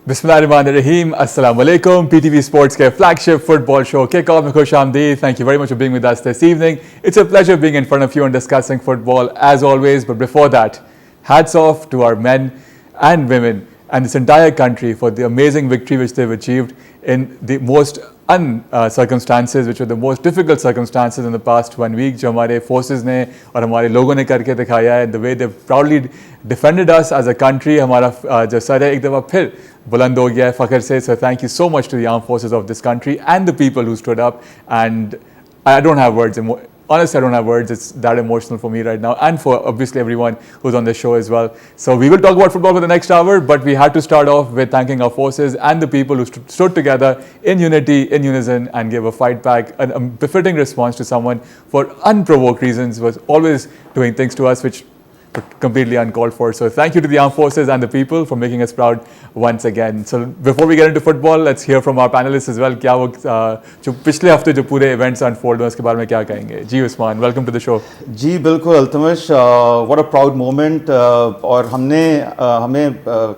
Bismillahirrahmanirrahim. Assalamu alaikum. PTV Sports के flagship football show kick-off में खुश आमदीद. Thank you very much for being with us this evening. It's a pleasure being in front of you and discussing football as always. But before that, hats off to our men and women and this entire country for the amazing victory which they've achieved in the most circumstances, which were the most difficult circumstances in the past 1 week, जो हमारे forces ने और हमारे लोगों ने करके दिखाया है. The way they've proudly defended us as a country, हमारा जो सर है एक दफ़ा फिर बुलंद हो गया है फ़ख्र से. So thank you so much to the armed forces of this country and the people who stood up. And I don't have words. Honestly, I don't have words. It's that emotional for me right now and for obviously everyone who's on this show as well. So we will talk about football for the next hour, but we had to start off with thanking our forces and the people who stood together in unity, in unison, and gave a fight back, a befitting response to someone for unprovoked reasons, was always doing things to us which were completely uncalled for. So thank you to the armed forces and the people for making us proud once again. So before we get into football, let's hear from our panelists as well. क्या वो जो पिछले हफ्ते जो पूरे events unfold हुए उसके बारे में क्या कहेंगे? जी Usman, welcome to the show. जी बिल्कुल Altamash, what a proud moment. और हमें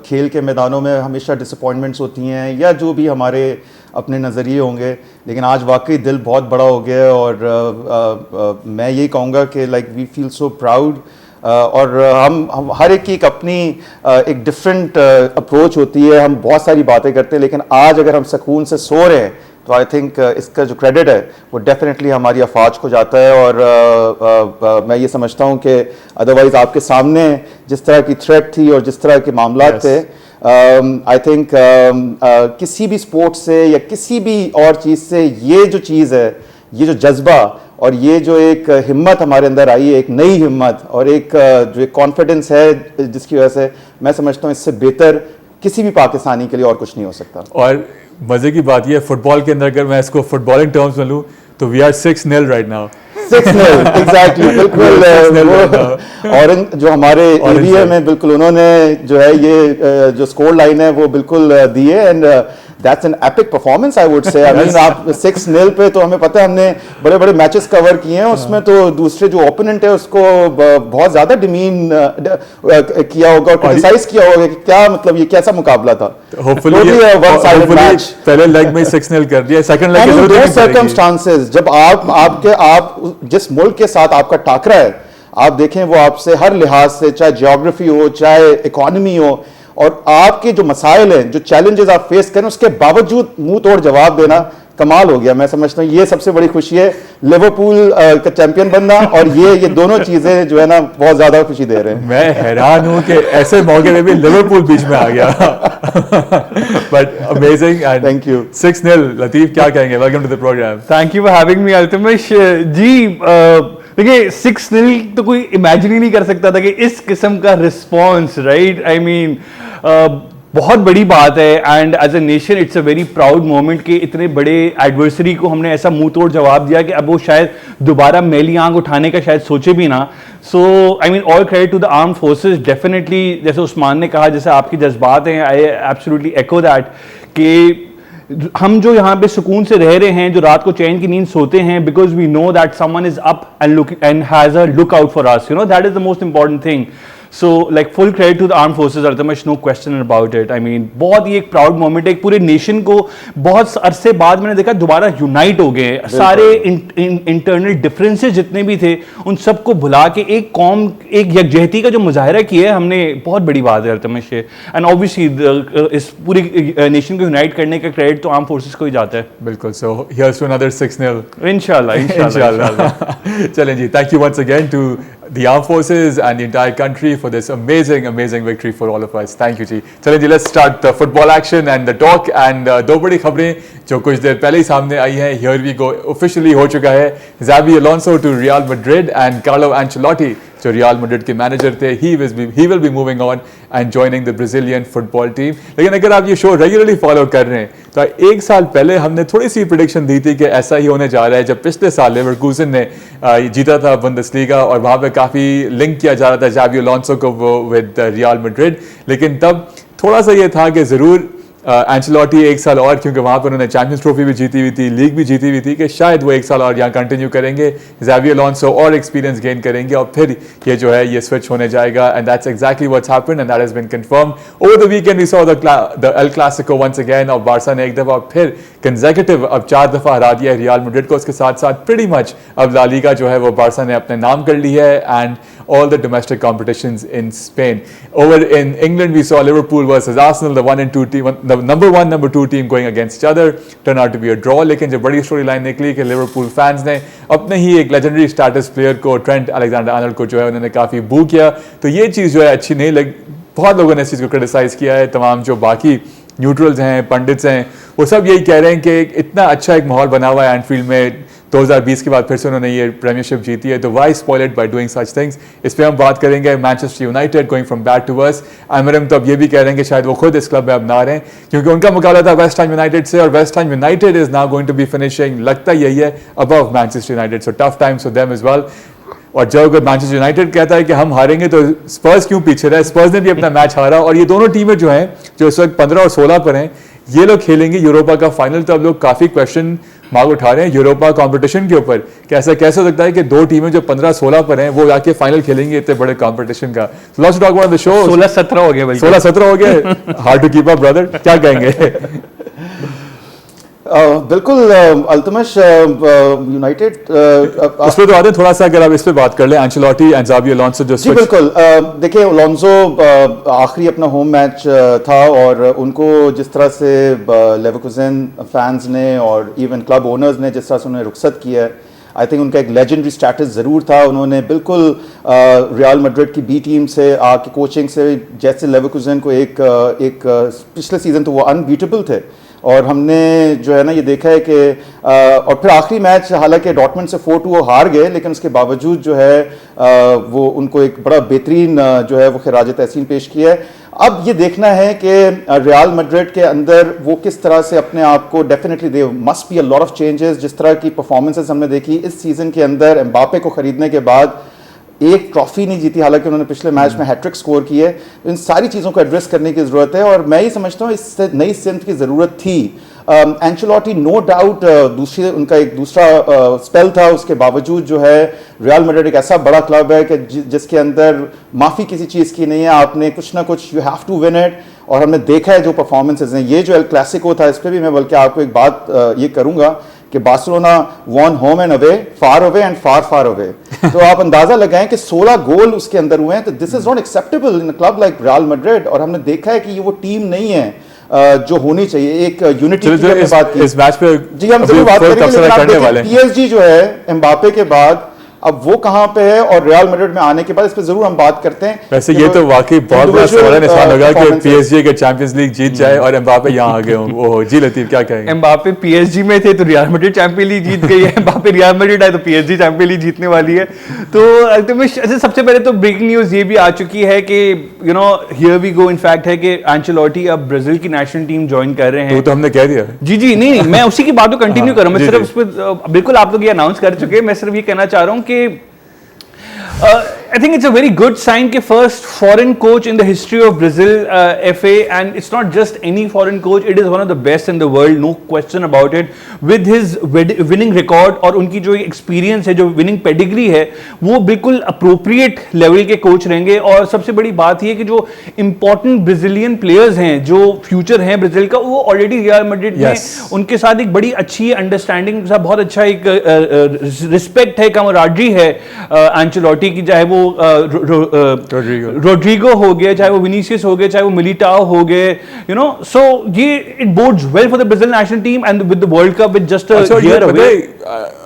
खेल के मैदानों में हमेशा disappointments होती हैं या जो भी हमारे अपने नज़रिए होंगे, लेकिन आज वाकई दिल बहुत बड़ा हो गया है और मैं यही कहूँगा कि like we feel so proud. और हम हर एक की अपनी एक डिफरेंट अप्रोच होती है. हम बहुत सारी बातें करते हैं, लेकिन आज अगर हम सुकून से सो रहे हैं तो आई थिंक इसका जो क्रेडिट है वो डेफिनेटली हमारी अफवाज को जाता है. और मैं ये समझता हूँ कि अदरवाइज़ आपके सामने जिस तरह की थ्रेट थी और जिस तरह के मामला थे, आई थिंक किसी भी स्पोर्ट से या किसी भी और चीज़ से ये जो चीज़ है, ये जो जज्बा और ये जो एक हिम्मत हमारे अंदर आई है, एक नई हिम्मत और एक जो एक कॉन्फिडेंस है, जिसकी वजह से मैं समझता हूँ इससे बेहतर किसी भी पाकिस्तानी के लिए और कुछ नहीं हो सकता. और मज़े की बात ये है, फुटबॉल के अंदर अगर मैं इसको फुटबॉलिंग टर्म्स में लूँ तो we are 6-0 right now. 6-0 exactly, बिल्कुल. और जो हमारे एरिया में बिल्कुल उन्होंने जो है ये जो स्कोर लाइन है वो बिल्कुल दी है. And that's an epic performance I would say. I mean आप 6-0 पे, तो हमें पता है हमने बड़े बड़े मैचेस कवर किए हैं, उसमें तो दूसरे जो ओपोनेंट है उसको बहुत ज्यादा डिमीन किया होगा और क्रिटिसाइज किया होगा कि क्या मतलब ये कैसा मुकाबला था. होपफुली पहले लेग में 6-0 कर दिया, सेकंड लेग में दो सर्कमस्टांसेस जब आप जिस मुल्क के साथ आपका टाकरा है, आप देखें वो आपसे हर लिहाज से, चाहे जियोग्राफी हो चाहे इकोनॉमी हो, और आपके जो मसाइल हैं, जो चैलेंजेस आप फेस करें, उसके बावजूद मुंह तोड़ जवाब देना कमाल हो गया. मैं समझता हूँ ये सबसे बड़ी खुशी है, लिवरपूल का चैंपियन बनना और ये दोनों चीजें जो है ना बहुत ज्यादा खुशी दे रहे हैं. मैं हैरान हूँ कि ऐसे मौके में भी लिवरपूल बीच में आ गया. But amazing and thank you. 6-0. Latif क्या कहेंगे? Welcome to the programme. Thank you for having me Altamash ji. देखिए 6-0 तो कोई इमेजिन ही नहीं कर सकता था कि इस किस्म का रिस्पॉन्स, राइट. आई मीन बहुत बड़ी बात है and as a nation it's a very proud moment कि इतने बड़े एडवर्सरी को हमने ऐसा मुंह तोड़ जवाब दिया कि अब वो शायद दोबारा मैली आंख उठाने का शायद सोचे भी ना. So I mean all credit to the armed forces. Definitely जैसे उस्मान ने कहा, जैसे आपके जज्बात हैं, आई एब्सोल्युटली एको दैट कि हम जो यहाँ पे सुकून से रह रहे हैं, जो रात को चैन की नींद सोते हैं, because we know that someone is up and look and has a look out for us, you know, that is the most important thing. So like full credit to the armed forces Altamash, no question about it. I mean बहुत ही एक proud moment है. एक पूरे nation को बहुत अरसे बाद मैंने देखा दोबारा यूनाइट हो गए. सारे इंटरनल डिफरेंसेस जितने भी थे उन सबको भुला के एक कौम, एक यकजहती का जो मुजाहरा किया है हमने, बहुत बड़ी बात है अल्तमश. एंड ऑब्वियसली इस पूरी नेशन को यूनाइट करने का क्रेडिट तो आर्म फोर्सेज को ही जाता है. बिल्कुल. सो हियर्स टू अनदर 6-0 इंशाल्लाह. चलें जी. Thank you once again to the armed forces and the entire country for this amazing victory for all of us. Thank you जी. चलें जी, let's start the football action and the talk. and दो बड़ी खबरें जो कुछ देर पहले ही सामने आई हैं. Here we go, officially हो चुका है Xabi Alonso to Real Madrid and Carlo Ancelotti जो रियल मैड्रिड के मैनेजर थे, he will be moving on and joining the Brazilian football team. लेकिन अगर आप ये शो रेगुलरली फॉलो कर रहे हैं तो एक साल पहले हमने थोड़ी सी प्रेडिक्शन दी थी कि ऐसा ही होने जा रहा है. जब पिछले साल लेवरकूजन ने जीता था बुंदेसलीगा और वहाँ पे काफ़ी लिंक किया जा रहा था Xabi Alonso को विद रियल मैड्रिड, लेकिन तब थोड़ा सा ये था कि ज़रूर एंचेलोटी एक साल और, क्योंकि वहाँ पर उन्होंने चैंपियंस ट्रॉफी भी जीती हुई थी, लीग भी जीती हुई थी, कि शायद वो एक साल और यहाँ कंटिन्यू करेंगे, ज़ावी अलोंसो और एक्सपीरियंस गेन करेंगे और फिर ये जो है ये स्विच होने जाएगा. And that's exactly what's happened and that has been confirmed. Over the weekend we saw the El Clasico once again, और बार्सा ने एक दफ़ा फिर कंसेक्यूटिव अब 4 दफ़ा हरा दिया है रियल मैड्रिड को. उसके साथ साथ प्रीटी मच अब ला लीगा जो है वो बार्सा ने अपने नाम कर ली है, and all the domestic competitions in Spain. Over in England, we saw Liverpool versus Arsenal, the 1 and 2 team, the number 1, number 2 team going against each other. Turned out to be a draw. लेकिन जब बड़ी story line निकली कि Liverpool fans ने अपने ही एक legendary status player को, Trent Alexander Arnold को जो है उन्होंने काफ़ी बू किया, तो ये चीज़ जो है अच्छी नहीं लगी. बहुत लोगों ने इस चीज़ को क्रिटिसाइज़ किया है. तमाम जो बाकी न्यूट्रल्स हैं, पंडित्स हैं, वो सब यही कह रहे हैं कि इतना अच्छा एक माहौल बना हुआ है एंडफील्ड में. 2020 के बाद फिर से उन्होंने ये प्रीमियरशिप जीती है, तो why spoil it by doing such things. इस पर हम बात करेंगे. Manchester United going from bad to worse. Amorim तो अब ये भी कह रहे हैं कि शायद वो खुद इस क्लब में अब ना रहें, क्योंकि उनका मुकाबला था वेस्ट हैम यूनाइटेड से, और West Ham United is now going to be finishing, लगता यही है, above Manchester United. So tough times for them as well. और जब मैनचेस्टर यूनाइटेड कहता है कि हम हारेंगे तो स्पर्स क्यों पीछे रहे, स्पर्स ने भी अपना मैच हारा. और ये दोनों टीमें जो हैं, जो इस वक्त 15 और 16 पर हैं, ये लोग खेलेंगे यूरोपा का फाइनल. तो अब लोग काफ़ी क्वेश्चन मार्क उठा रहे हैं यूरोपा कंपटीशन के ऊपर कि ऐसा कैसे हो सकता है कि दो टीमें जो 15-16 पर हैं वो जाके फाइनल खेलेंगे इतने बड़े कंपटीशन का. So let's talk about the show. 16-17 हो गया भाई, 16-17 हो गए. Hard to keep up brother, क्या कहेंगे? बिल्कुल अल्तमश, यूनाइटेड उस पर तो आते हैं थोड़ा सा, अगर आप इस पे बात कर लें, एंचेलोटी एंड ज़ावी अलोंसो जो जी बिल्कुल. देखिए, अलोंसो आखिरी अपना होम मैच था, और उनको जिस तरह से लेवरकुसेन फैंस ने और इवन क्लब ओनर्स ने जिस तरह से उन्हें रुखसत किया है, आई थिंक उनका एक लेजेंडरी स्टेटस ज़रूर था. उन्होंने बिल्कुल रियल मैड्रिड की बी टीम से आके कोचिंग से, जैसे लेवरकुसेन को एक पिछले सीज़न तो वो अनबीटेबल थे, और हमने जो है ना ये देखा है कि और फिर आखिरी मैच हालांकि डॉर्टमुंड से 4-2 वो हार गए, लेकिन उसके बावजूद जो है वो उनको एक बड़ा बेहतरीन जो है वो खिराज तहसीन पेश किया है. अब ये देखना है कि रियल मैड्रिड के अंदर वो किस तरह से अपने आप को, definitely they must be a lot of changes. जिस तरह की परफॉर्मेंसेस हमने देखी इस सीज़न के अंदर, एम्बापे को खरीदने के बाद एक ट्रॉफी नहीं जीती, हालांकि उन्होंने पिछले मैच में हैट्रिक स्कोर की है. इन सारी चीज़ों को एड्रेस करने की ज़रूरत है, और मैं ये समझता हूँ इस नई स्ट्रेंथ की ज़रूरत थी. एंचेलोटी नो डाउट उनका एक दूसरा स्पेल था, उसके बावजूद जो है रियल मैड्रिड एक ऐसा बड़ा क्लब है कि जिसके अंदर माफ़ी किसी चीज़ की नहीं है. आपने कुछ ना कुछ, you have to win it, और हमने देखा है जो परफॉर्मेंसेज हैं. ये जो एल क्लासिको था, इस पर भी मैं बल्कि आपको एक बात ये करूँगा कि Barcelona won home and away, far away and far far away. तो आप अंदाजा लगाएं कि 16 गोल उसके अंदर हुए हैं. तो this is not acceptable in a club like real Madrid. और हमने देखा है कि ये वो टीम नहीं है जो होनी चाहिए. एक यूनिटी की हमने बात की इस मैच पे, जी हम जरूर बात करेंगे. पीएसजी जो है एम्बापे के बाद अब वो कहां पे है, और रियल मैड्रिड में आने के बाद इस पे जरूर हम बात करते हैं. वैसे ये तो वाकई बहुत बड़ा सवाल निशान होगा कि पीएसजी के चैंपियंस लीग जीत जाए और एम्बापे यहाँ आ गए हों. ओह जी लतीफ, क्या कहेंगे? एम्बापे पीएसजी में थे तो रियल मैड्रिड चैंपियन लीग जीत गई है. एम्बापे रियल मैड्रिड आए तो पीएसजी चैंपियन लीग जीतने वाली है. तो अच्छा, सबसे पहले तो ब्रेकिंग न्यूज ये भी आ चुकी है कि you know here we go, in fact है कि एंचेलोटी अब ब्राजील की नेशनल टीम ज्वाइन कर रहे हैं. तो हमने कह दिया. जी नहीं, मैं उसी की बात को कंटिन्यू कर रहा हूँ. मैं सिर्फ उस पर बिल्कुल आप लोग ये अनाउंस कर चुके हैं. मैं सिर्फ ये कहना चाह रहा हूँ कि I think it's a very good sign कि first foreign coach in the history of Brazil FA, and it's not just any foreign coach, it is one of the best in the world, no question about it, with his winning record और उनकी जो experience है, जो winning pedigree है, वो बिल्कुल appropriate level के coach रहेंगे. और सबसे बड़ी बात ये कि जो important Brazilian players हैं, जो future हैं Brazil का, वो already Real Madrid में उनके साथ एक बड़ी अच्छी understanding, बहुत अच्छा एक respect है, camaraderie है एंचेलोटी की. चाहे वो रोड्रिगो हो गया, चाहे वो विनीसियस हो गया, चाहे वो मिलिटाओ हो गए, यू नो. सो ये it bodes well for the Brazil national team and with the world cup with just a year away.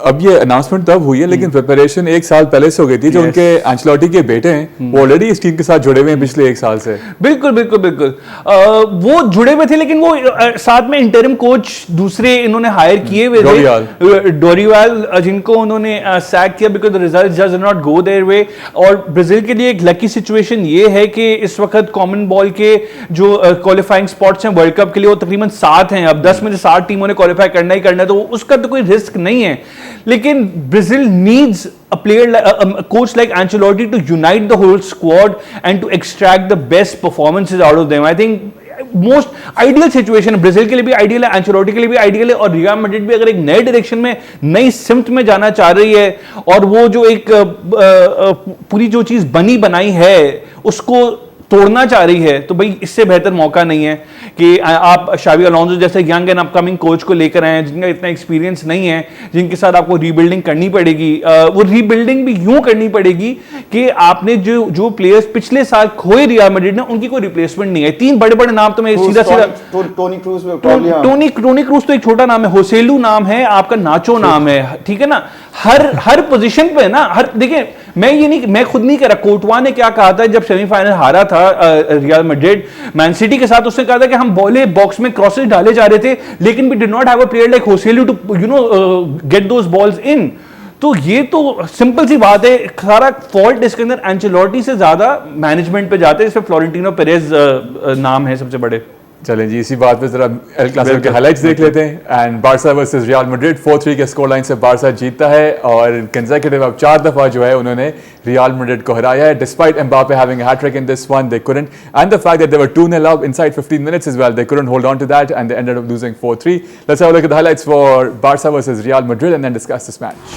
अब ये अनाउंसमेंट तब हुई है, लेकिन प्रिपरेशन एक साल पहले से हो गई थी. जो उनके एंचेलोटी के बेटे हैं वो ऑलरेडी इस टीम के साथ जुड़े हुए हैं पिछले एक साल से. बिल्कुल बिल्कुल बिल्कुल वो जुड़े हुए थे, लेकिन वो साथ में इंटरिम कोच दूसरे इन्होंने हायर किए हुए थे, डोरिवाल, जिनको उन्होंने सैक किया because the results just did not go their way. और ब्राजील के लिए एक लकी सिचुएशन ये है कि इस वक्त कॉमन बॉल के जो क्वालिफाइंग स्पॉट्स हैं वर्ल्ड कप के लिए वो तकरीबन 7 हैं. अब 10 में से 7 टीमों ने क्वालिफाई करना ही करना है, तो उसका तो कोई रिस्क नहीं है. लेकिन Brazil needs a player like a coach like Ancelotti to unite the whole squad and to extract the best performances out of them. I think most ideal situation, Brazil के लिए भी आइडियल है, Ancelotti के लिए भी ideal है, और real Madrid भी अगर एक नए डायरेक्शन में, नई सिमत में जाना चाह रही है और वो जो एक पूरी जो चीज बनी बनाई है उसको तोड़ना चाह रही है, तो भाई इससे बेहतर मौका नहीं है कि आप शावी अलोंसो जैसे यंग एंड अपकमिंग कोच को लेकर आए जिनका इतना एक्सपीरियंस नहीं है, जिनके साथ आपको रीबिल्डिंग करनी पड़ेगी। वो रीबिल्डिंग भी यूं करनी पड़ेगी कि आपने जो प्लेयर्स पिछले साल खोए रियल मैड्रिड ने, उनकी कोई रिप्लेसमेंट नहीं है। 3 बड़े बड़े नाम तो मैं सीधा टोनी क्रूज तो एक छोटा नाम है, होसेलू नाम है, आपका नाचो नाम है, ठीक है ना। हर पोजीशन पे ना, देखिए मैं खुद नहीं कह रहा, कोर्टवा ने क्या कहा था जब सेमीफाइनल हारा था रियल मैड्रिड मैन सिटी के साथ, उसने कहा था कि हम बॉले बॉक्स में क्रॉसेस डाले जा रहे थे लेकिन we did not have a player like Joselu to get those balls in. तो ये तो सिंपल सी बात है, सारा फॉल्ट इसके अंदर एंचेलोटी से ज्यादा मैनेजमेंट पे जाते हैं, इसमें फ्लोरेंटिनो पेरेज नाम है सबसे बड़े। चलें जी, इसी बात पे जरा एल क्लासिको के हाइलाइट्स देख लेते हैं। And Barca versus Real Madrid 4-3 के स्कोर लाइन से बार्सा जीतता है और कंसेक्यूटिव अब 4 दफा जो है उन्होंने रियल मैड्रिड को हराया है। Despite Mbappe having a hat trick in this one, they couldn't, and the fact that they were 2-0 up inside 15 minutes as well, they couldn't hold on to that and they ended up losing 4-3. Let's have a look at the highlights for Barca versus Real Madrid and then discuss this match.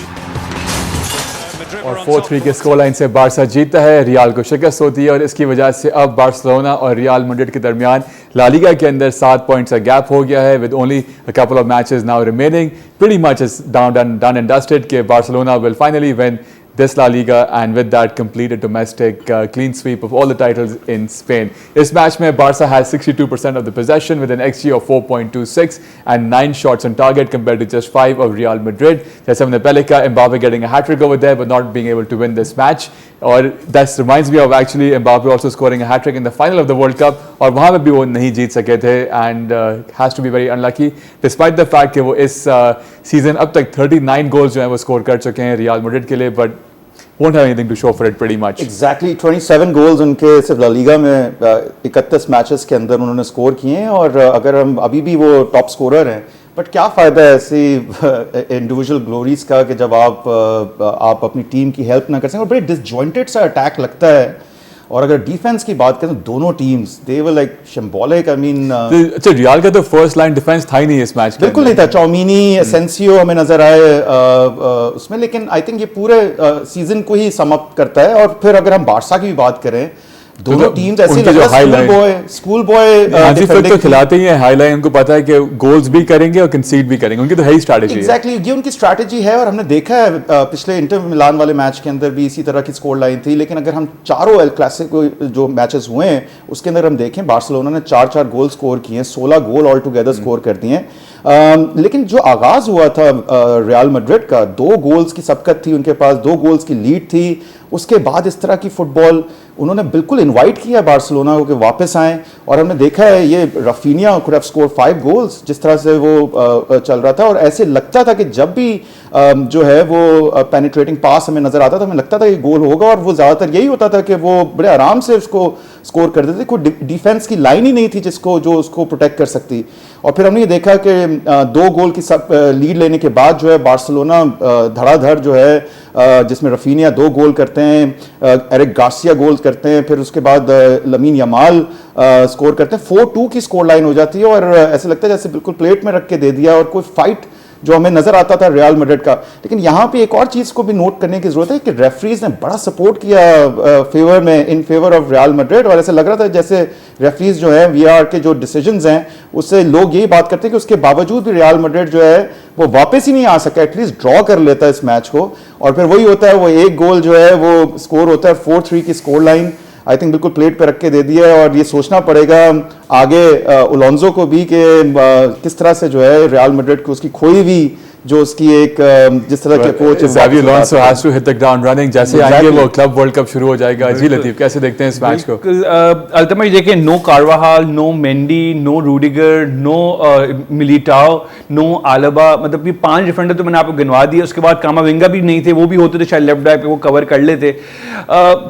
और 4-3 के score line से Barca जीतता है, रियाल को शिकस्त होती है और इसकी वजह से अब बार्सिलोना और रियल मैड्रिड के दरमियान ला लीगा के अंदर 7 पॉइंट्स का गैप हो गया है with only a couple of matches now remaining. Pretty much is done and dusted के Barcelona will finally win this La Liga and with that complete a domestic clean sweep of all the titles in Spain. This match mein Barca has 62% of the possession with an XG of 4.26 and 9 shots on target compared to just 5 of Real Madrid. Jaise humne pehle kaha, Mbappe getting a hat-trick over there but not being able to win this match. और that reminds me of actually Mbappe also scoring a hat-trick in the final of the World Cup और वहाँ पे भी वो नहीं जीत सके थे and has to be very unlucky despite the fact कि वो इस season अब तक 39 goals जो हैं वो score कर चुके हैं रियल मैड्रिड के लिए but won't have anything to show for it pretty much. Exactly 27 goals उनके सिर्फ ला लीगा में 31 मैचेस के अंदर उन्होंने स्कोर किए हैं और अगर हम अभी भी वो टॉप स्कोरर हैं, बट क्या फ़ायदा है ऐसी इंडिविजुअल ग्लोरीज का कि जब आप अपनी टीम की हेल्प ना कर सकें और बड़े डिसजॉइंटेड सा अटैक लगता है। और अगर डिफेंस की बात करें तो दोनों teams they were like symbolic, I mean अच्छा रियल का तो फर्स्ट लाइन डिफेंस था ही नहीं इस मैच के, बिल्कुल नहीं था। चौमिनी एसेंसियो हमें नजर आए उसमें, लेकिन आई थिंक ये पूरे सीजन को ही समाप्त करता है। और फिर अगर हम बारसा की भी बात करें, दोनों टीम्स ऐसे स्कूल बॉय तो खिलाते ही हैं, हाईलाइन उनको पता है कि गोल्स भी करेंगे और कंसीड भी करेंगे, उनकी तो है ही स्ट्रैटेजी। एग्जैक्टली ये उनकी स्ट्रैटेजी है और हमने देखा है पिछले इंटर मिलान वाले मैच के अंदर भी इसी तरह की स्कोर लाइन थी। लेकिन अगर हम चारों एल क्लासिको जो मैचेस हुए हैं उसके अंदर हम देखें, बार्सिलोना ने 4-4 गोल स्कोर किए, 16 गोल ऑल टुगेदर स्कोर कर दिए। लेकिन जो आगाज हुआ था रियल मैड्रिड का, 2 गोल्स की सबकत थी उनके पास, 2 गोल्स की लीड थी। उसके बाद इस तरह की फुटबॉल उन्होंने बिल्कुल इनवाइट किया बार्सिलोना को कि वापस आएं और हमने देखा है ये Raphinha could have score 5 goals जिस तरह से वो चल रहा था। और ऐसे लगता था कि जब भी जो है वो पेनिट्रेटिंग पास हमें नजर आता था, हमें लगता था कि गोल होगा और वो ज़्यादातर यही होता था कि वो बड़े आराम से उसको स्कोर कर देते। कोई डिफेंस की लाइन ही नहीं थी जो उसको प्रोटेक्ट कर सकती। और फिर हमने ये देखा कि 2 गोल की सब लीड लेने के बाद जो है बार्सिलोना धड़ाधड़ जो है जिसमें रफीनिया 2 गोल करते हैं, एरिक गार्सिया गोल करते हैं, फिर उसके बाद लमीन यमाल स्कोर करते हैं। 4-2 की स्कोर लाइन हो जाती है और ऐसे लगता है जैसे बिल्कुल प्लेट में रख के दे दिया और कोई फाइट जो हमें नजर आता था रियल मैड्रिड का। लेकिन यहाँ पे एक और चीज को भी नोट करने की जरूरत है कि रेफरीज ने बड़ा सपोर्ट किया in favour of real Madrid और ऐसे लग रहा था जैसे रेफरीज जो है वीआर के जो डिसीजंस हैं उससे लोग यही बात करते हैं कि उसके बावजूद भी रियल मैड्रिड जो है वो वापस ही नहीं आ सका, एटलीस्ट ड्रॉ कर लेता है इस मैच को। और फिर वही होता है, वो 1 गोल जो है वो स्कोर होता है, 4-3 की स्कोर लाइन आई थिंक बिल्कुल प्लेट पे रख के दे दिया है। और ये सोचना पड़ेगा आगे अलोंसो को भी कि किस तरह से जो है रियल मैड्रिड को उसकी खोई हुई जो उसकी एक जिस तरह की अप्रोच है, Xavi Alonso has to hit the ground running। जैसे आएंगे वो क्लब वर्ल्ड कप शुरू हो जाएगा। जी लतीफ कैसे देखते हैं इस मैच को? अल्टीमेटली देखिए, no Carvajal, no Mendy, no Rudiger, no Militao, no Alaba, मतलब ये 5 डिफेंडर तो मैंने आपको गिनवा दिए। उसके बाद कामाविंगा भी नहीं थे, वो भी होते थे शायद लेफ्ट बैक पे वो कवर कर लेते।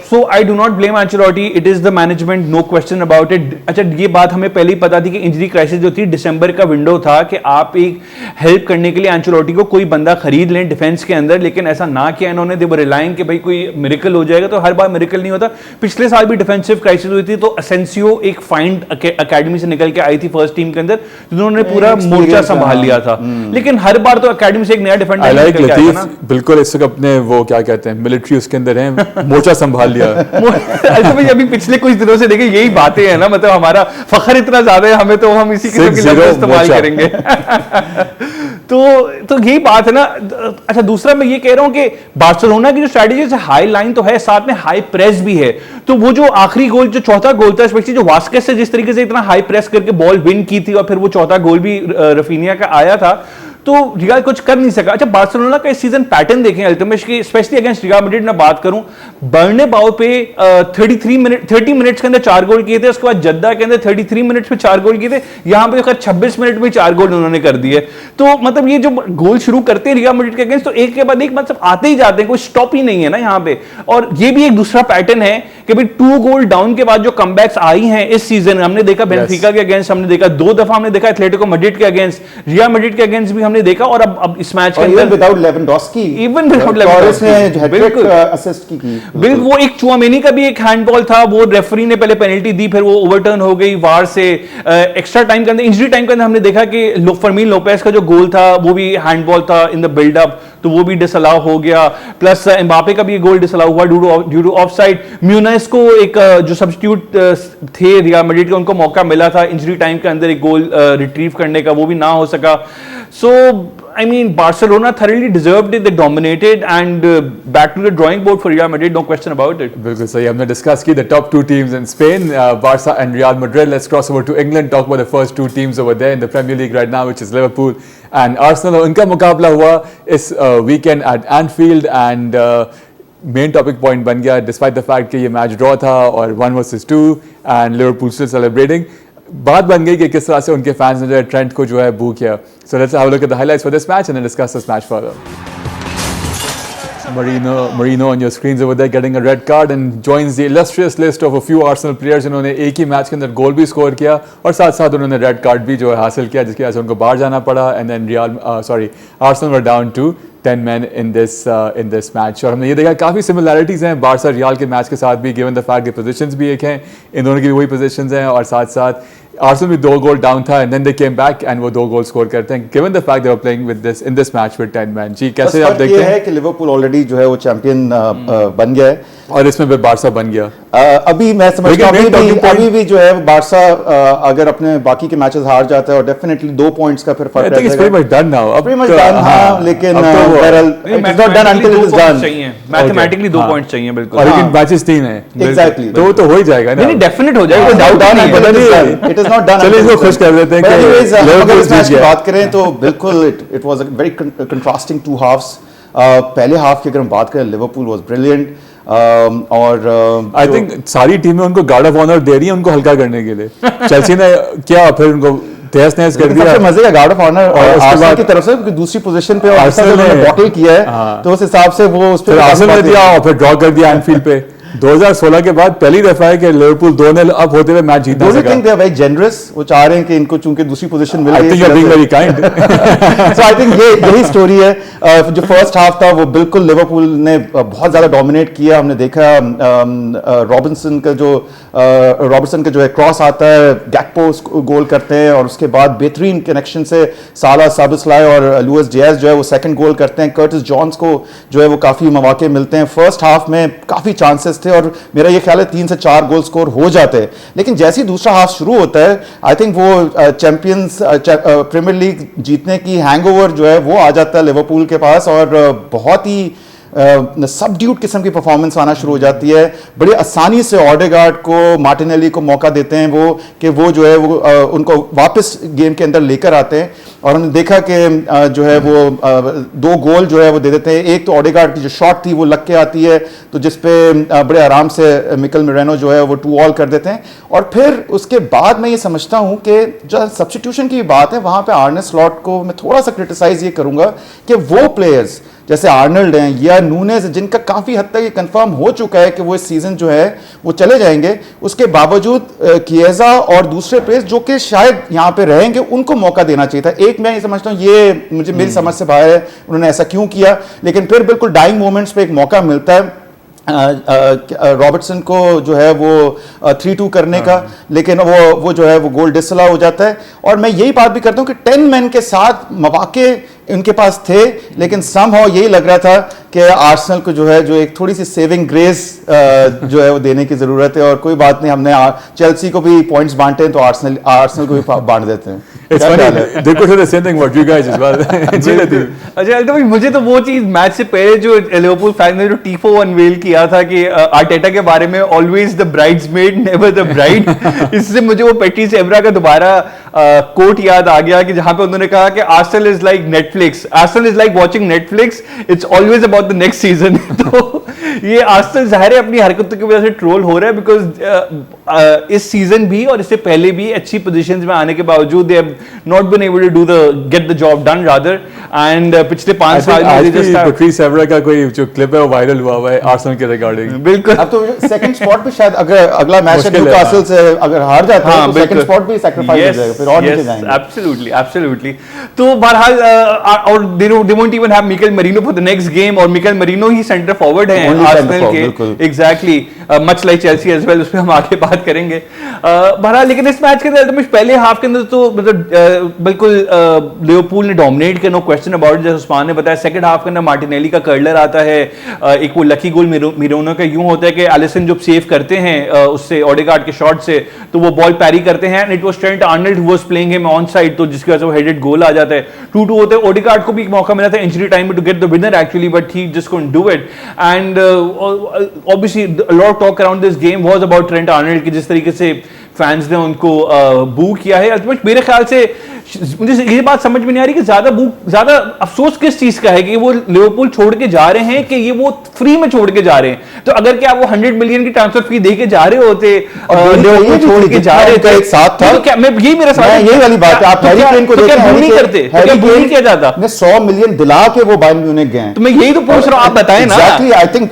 So I do not blame Ancelotti, it is the management, no question about it. अच्छा ये बात हमें पहले ही पता थी कि इंजरी क्राइसिस जो थी दिसंबर का विंडो था कि आप एक हेल्प करने के लिए एंचेलोटी एंचेलोटी को कोई बंदा खरीद लें डिफेंस के अंदर, लेकिन ऐसा ना किया इन्होंने। दे वर रिलाइंग कि भाई कोई मिरेकल हो जाएगा, तो हर बार मिरेकल नहीं होता। पिछले साल भी डिफेंसिव क्राइसिस हुई थी, तो असेंसियो एक फाइंड अकेडमी से निकल के आई थी फर्स्ट टीम के अंदर, जिन्होंने पूरा मोर्चा संभाल लिया था। लेकिन हर बार तो अकेडमी से एक नया डिफेंडर निकल के आया ना। बिल्कुल इस वक्त अपने वो क्या कहते हैं मिलिट्री उसके अंदर है, मोर्चा संभाल लिया। अच्छा भाई, अभी पिछले कुछ दिनों से देखिए यही बातें हैं ना, मतलब हमारा फखर इतना ज्यादा है हमें, तो हम इसी किस्म की लफ्ज़ इस्तेमाल करेंगे। तो यही बात है ना। अच्छा, दूसरा मैं ये कह रहा हूं कि बार्सिलोना की जो स्ट्रैटेजी है, हाई लाइन तो है, साथ में हाई प्रेस भी है। तो वो जो आखिरी गोल, जो चौथा गोल था, स्पेशली जो वास्केस से जिस तरीके से इतना हाई प्रेस करके बॉल विन की थी, और फिर वो चौथा गोल भी रफीनिया का आया था, तो रियल कुछ कर नहीं सका। अच्छा, बार्सिलोना का इस सीजन पैटर्न देखें अल्टीमेट की, स्पेशली अगेंस्ट रियल मैड्रिड में बात करूं, बर्नबाओ पे 30 मिनट्स के अंदर 4 गोल किए थे, उसके बाद जद्दा के अंदर 33 मिनट्स में 4 गोल किए थे, यहां पे 26 मिनट में 4 गोल उन्होंने कर दिए। तो मतलब ये जो गोल शुरू करते हैं रियल मैड्रिड के अगेंस्ट, तो एक के बाद एक मतलब आते ही जाते हैं, कोई स्टॉप ही नहीं है ना यहाँ पे। और ये भी एक दूसरा पैटर्न है कि भाई 2 गोल डाउन के बाद जो कमबैक्स आई हैं इस सीजन, हमने देखा बेनफिका के अगेंस्ट, हमने देखा 2 दफा हमने देखा एथलेटिको मैड्रिड के अगेंस्ट, रियल मैड्रिड के अगेंस्ट भी हमने देखा, और अब इस मैच के अंदर without Lewandowski, even without Lewandowski ने हैट्रिक असिस्ट की। बिल्कुल, वो एक चुआमेनी का भी एक हैंडबॉल था, वो रेफरी ने पहले पेनल्टी दी, फिर वो ओवरटर्न हो गई वार से। एक्स्ट्रा टाइम के अंदर, इंजरी टाइम के अंदर हमने देखा कि फर्मीन लोपेस का जो गोल था वो भी हैंडबॉल था इन द बिल्डअप, तो वो भी डिसअलाउ हो गया। प्लस एम्बापे का भी गोल डिसअलाउ हुआ ड्यू टू ऑफसाइड। म्यूनाइस को एक जो सब्स्टिट्यूट थे रियल मैड्रिड के, उनको मौका मिला था इंजरी टाइम के अंदर एक गोल रिट्रीव करने का, वो भी ना हो सका। So, I mean, Barcelona thoroughly deserved it. They dominated, and back to the drawing board for Real Madrid, no question about it. बिल्कुल सही, हमने डिस्कस की the top 2 teams in Spain, Barca and Real Madrid. Let's cross over to England, talk about the first 2 teams over there in the Premier League right now, which is Liverpool and Arsenal. उनका मुकाबला हुआ इस weekend at Anfield, and main topic point बन गया despite the fact कि ये match draw था और 1 versus 2 and Liverpool still celebrating. बात बन गई कि किस तरह से उनके फैंस ने जो है ट्रेंट को जो है बू किया। So let's have a look at the highlights for this match and discuss this match further. Marino on your screens over there getting a red card and joins the illustrious list of a few Arsenal players जिन्होंने एक ही match के अंदर गोल भी score किया और साथ साथ उन्होंने रेड कार्ड भी जो है हासिल किया, जिसकी वजह से उनको बाहर जाना पड़ा। And then Arsenal were down to 10 men in this match। और हमने ये देखा काफ़ी सिमिलैरिटीज़ हैं बारसा रियाल के मैच के साथ भी, गिवन द फैक्ट के पोजीशंस भी एक हैं, इन दोनों की भी वही पोजीशंस हैं, और साथ साथ आर्सेनल भी 2 गोल डाउन था and then they came back and वो 2 गोल स्कोर करते हैं, given the fact they were playing with this in this match with 10 man. जी, कैसे आप देखते हैं? ये है कि लिवरपूल ऑलरेडी जो है वो चैंपियन बन गया है और इसमें फिर बारसा बन गया। अभी मैं समझता हूँ अभी भी जो है बारसा अगर अपने बाकी के मैचेस हार जाता है और डेफिनेटली 2 पॉइंट्स का फिर फर्क रहेगा। pretty much done now। pretty much done, हाँ, लेकिन it is not done until it is done। Mathematically 2 points चाहिए बिल्कुल, और लेकिन मैचेस 3 हैं एग्जैक्टली, तो हो ही जाएगा ना। नहीं, डेफिनेट हो जाएगा, डाउट नहीं। It is not done. चलिए इसको खुश कर देते हैं कि अगर इस मैच की बात करें तो बिल्कुल it was a very contrasting 2 halves. पहले हाफ की अगर हम बात करें लिवरपूल वाज ब्रिलियंट, और आई थिंक सारी टीमें उनको गार्ड ऑफ ऑनर दे रही हैं उनको हल्का करने के लिए। चेल्सी ने क्या फिर उनको तहस-नहस कर दिया। सबसे मजे का गार्ड ऑफ ऑनर और आर्सेनल की तरफ से, क्योंकि दूसरी पोजीशन पे आर्सेनल ने बॉटल किया है, तो उस हिसाब से वो उस पे आर्सेनल ने दिया और फिर ड्रॉ कर दिया एनफील्ड पे। 2016 के बाद पहली दफा है कि लिवरपूल 2-0 अप होते हुए मैच जीत सका। Think they are very generous, वो चाह रहे हैं कि इनको चूंकि दूसरी पोजीशन मिल गई। I think you are being very kind. So I think यही स्टोरी है। जो फर्स्ट हाफ था वो बिल्कुल लिवरपूल ने बहुत ज्यादा डोमिनेट किया। हमने देखा रॉबिन्सन का जो है क्रॉस आता है, गैक्पो गोल करते हैं, और उसके बाद बेहतरीन कनेक्शन से साला साबिसलाई और लुइस डियाज जो है वो सेकंड गोल करते हैं। कर्टिस जॉन्स को जो है वो काफी मौके मिलते हैं। फर्स्ट हाफ में काफी चांसेस थे और मेरा ये ख्याल है 3 से 4 गोल स्कोर हो जाते हैं, लेकिन जैसे ही दूसरा हाफ शुरू होता है आई थिंक वो चैंपियंस प्रीमियर लीग जीतने की हैंगओवर जो है वो आ जाता है लिवरपूल के पास, और बहुत ही सबड्यूट किस्म की परफॉर्मेंस आना शुरू हो जाती है। बड़े आसानी से ओडेगार्ड को, मार्टिनेली को मौका देते हैं वो जो है वो उनको वापस गेम के अंदर लेकर आते हैं, और हमने देखा कि जो है वो 2 गोल जो है वो दे देते हैं। एक तो ओडेगार्ड की जो शॉट थी वो लग के आती है, तो जिसपे बड़े आराम से मिकेल मेरेनो जो है वो 2-2 कर देते हैं। और फिर उसके बाद मैं ये समझता हूं कि जो सब्स्टिट्यूशन की बात है वहां पे आर्ने स्लॉट को मैं थोड़ा सा क्रिटिसाइज ये करूंगा कि वो प्लेयर्स जैसे आर्नल्ड हैं या नूनेज, जिनका काफी हद तक ये कंफर्म हो चुका है कि वो इस सीजन जो है वो चले जाएंगे, उसके बावजूद किएजा और दूसरे प्लेयर्स जो कि शायद यहां पे रहेंगे उनको मौका देना चाहिए था। एक मैं ये समझता हूँ ये मुझे मेरी समझ से बाहर है उन्होंने ऐसा क्यों किया, लेकिन फिर बिल्कुल डाइंग मोमेंट्स पे एक मौका मिलता है रॉबर्टसन को जो है वो 3-2 करने का, लेकिन वो जो है वो गोल डिसअलाउ हो जाता है। और मैं यही बात भी करता हूँ कि 10 मैन के साथ मौके उनके पास थे, लेकिन समहाउ यही लग रहा था कि आर्सेनल को जो है जो एक थोड़ी सी सेविंग ग्रेस जो है वो देने की जरूरत है। और कोई बात नहीं, हमने चेल्सी को भी पॉइंट्स बांटे हैं तो आर्सेनल को भी बांट देते हैं। It's funny. They could say the same thing about you guys as well. अच्छा तो मुझे तो वो चीज मैच से पहले जो लिवरपूल फैन ने जो टीफो अनवेल किया था कि आर्टेटा के बारे में always the bridesmaid never the bride, इससे मुझे वो पेटिस एवरा का दोबारा कोट याद आ गया कि जहां पे उन्होंने कहा कि Arsenal is like Netflix, Arsenal is like watching Netflix, it's always about the next season. तो ये आर्सेनल जाहिर है अपनी हरकतों की वजह से ट्रोल हो रहा है, बिकॉज इस सीजन भी और इससे पहले भी अच्छी पोजीशंस में आने के बावजूद they have not been able to do the get the job done rather. And पिछले 5 साल में पेट्रिस एवरा का कोई जो क्लिप है वो वायरल हुआ है आर्सेनल के रिगार्डिंग। बिल्कुल, अब तो सेकंड स्पॉट पे शायद अगर अगला मैच न्यूकासल से अगर हार जाता है तो सेकंड स्पॉट भी सैक्रिफाइस हो जाएगा, फिर और नीचे जाएंगे। Absolutely absolutely. तो बहरहाल और they won't even have Mikel Merino for the next game, और मिकेल मरीनो ही सेंटर फॉरवर्ड है आर्सेनल के, exactly much like Chelsea as well, उसमें हम आगे बात करेंगे। बहरहाल लेकिन इस मैच के अंदर पहले हाफ के अंदर तो मतलब बिल्कुल लिवरपूल ने डोमिनेट किया, नो क्वेश्चन अबाउट, जैसे उस्मान ने बताया। सेकंड हाफ के अंदर मार्टिनेली का कर्लर आता है, एक वो लकी गोल मिरोनो का यूं होता है कि एलिसन जब सेव करते हैं उससे ओडेगार्ड के शॉट से, तो वो बॉल पैरी करते हैं and it was Trent Arnold who was playing him on side, तो जिसकी वजह से वो हेडेड गोल आ जाता है। 2-2 होते हैं। ओडेगार्ड को भी एक मौका मिला था इंजरी टाइम में to get the winner actually, but he just couldn't do it. And obviously a lot of talk around this game was about Trent Arnold की जिस तरीके से फैंस ने उनको बू किया है। अल्टीमेट मेरे ख्याल से मुझे ये बात समझ में नहीं आ रही कि ज्यादा अफसोस किस चीज का है कि वो लिवरपूल छोड़ के जा रहे हैं कि ये वो फ्री में छोड़ के जा रहे हैं। तो अगर क्या वो 100 मिलियन की ट्रांसफर फी दे के जा रहे होते, लिवरपूल छोड़ के जा रहे थे एक साथ था, तो क्या मैं यही मेरा सवाल है, यही वाली बात है। आप हैरी केन को देखें, हैरी नहीं करते, क्या बूल किया जाता, 100 मिलियन दिला के वो बायर्न म्यूनिख गए। तो मैं यही तो पूछ रहा हूं, आप बताएं ना। Exactly, I think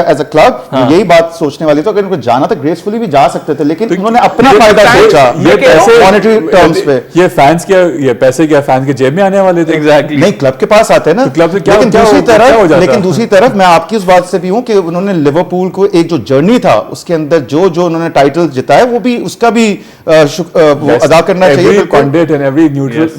as a club यही बात सोचने वाली, तो अगर उनको जाना था ग्रेसफुली भी जा सकते थे, लेकिन उन्होंने अपना फायदा सोचा। ये पैसे मॉनेटरी टर्म्स पे, ये फैंस के ये पैसे क्या फैंस के जेब में आने वाले थे? एग्जैक्टली नहीं, क्लब के पास आते हैं ना, क्लब से क्या लेकिन दूसरी तरफ मैं आपकी उस बात से भी हूं कि उन्होंने लिवरपूल को एक जो जर्नी था उसके अंदर जो उन्होंने टाइटल जिताया वो भी उसका भी अदा करना चाहिए। Every pundit and every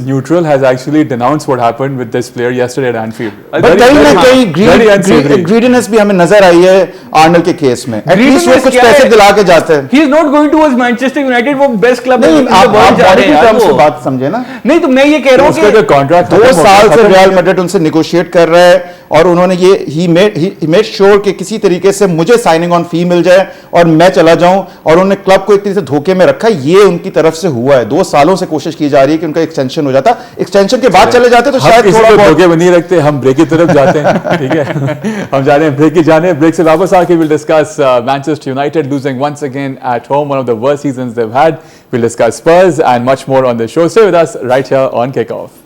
neutral has actually denounced what happened with this player yesterday at Anfield. But कहीं ना कहीं ग्रीडीनेस भी हमें नजर आई है आर्नल्ड के केस में। एटलीस्ट वो कुछ पैसे दिला के जाते हैं। He is not going towards Manchester United, वो बेस्ट क्लब नहीं, आप जा रहे हैं यार, बात समझे ना। नहीं तो मैं ये कह रहा हूँ कि कॉन्ट्रैक्ट 2 साल से रियल मैड्रिड उनसे निगोशिएट कर रहा है और उन्होंने ये ही मेड श्योर कि किसी तरीके से मुझे साइनिंग ऑन फी मिल जाए और मैं चला जाऊं, और उन्होंने क्लब को एक तरीके से धोखे में रखा। ये उनकी तरफ से हुआ है। 2 सालों से कोशिश की जा रही है कि उनका एक्सटेंशन हो जाता, एक्सटेंशन के बाद चले जाते तो शायद थोड़ा बहुत धोखे में नहीं रखते। हम ब्रेक की तरफ जाते हैं, ठीक है, हम जा रहे हैं ब्रेक की जाने। ब्रेक से वापस आके will discuss Manchester United losing once again at home, one of the worst seasons they have had. We'll discuss Spurs and much more on the show. Stay with us right here on Kickoff.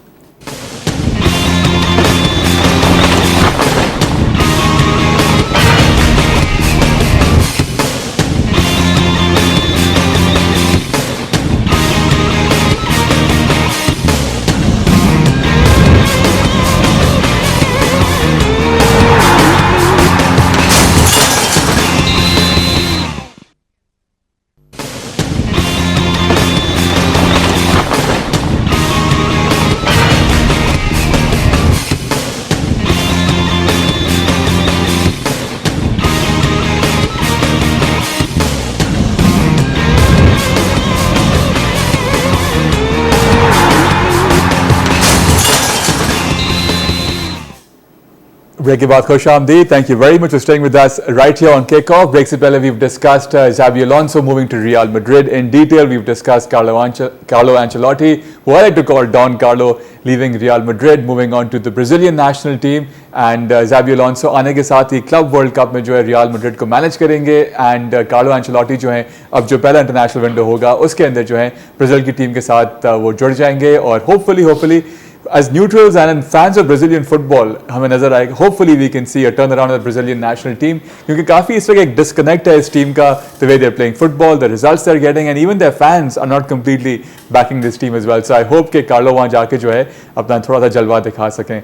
Break के बाद खुश आमदीद। Thank you very much for staying with us right here on Kickoff. Break से पहले we've discussed Xabi Alonso moving to Real Madrid in detail. We've discussed Carlo Ancelotti, who I like to call Don Carlo, leaving Real Madrid, moving on to the Brazilian national team. And Xabi Alonso आने के साथ ही club world cup में जो है real Madrid को manage करेंगे। And Carlo Ancelotti जो है अब जो पहला इंटरनेशनल विंडो होगा उसके अंदर जो है ब्राजील की टीम के साथ वो जुड़ जाएंगे और hopefully as neutrals and fans of Brazilian football, हमें नजर आएगा. Hopefully we can see a turnaround of the Brazilian national team. क्योंकि काफी इस वक्त एक disconnect है इस team का, the way they're playing football, the results they're getting, and even their fans are not completely backing this team as well. So I hope कि Carlo वहाँ जाके जो है अपना थोड़ा सा जलवा दिखा सकें.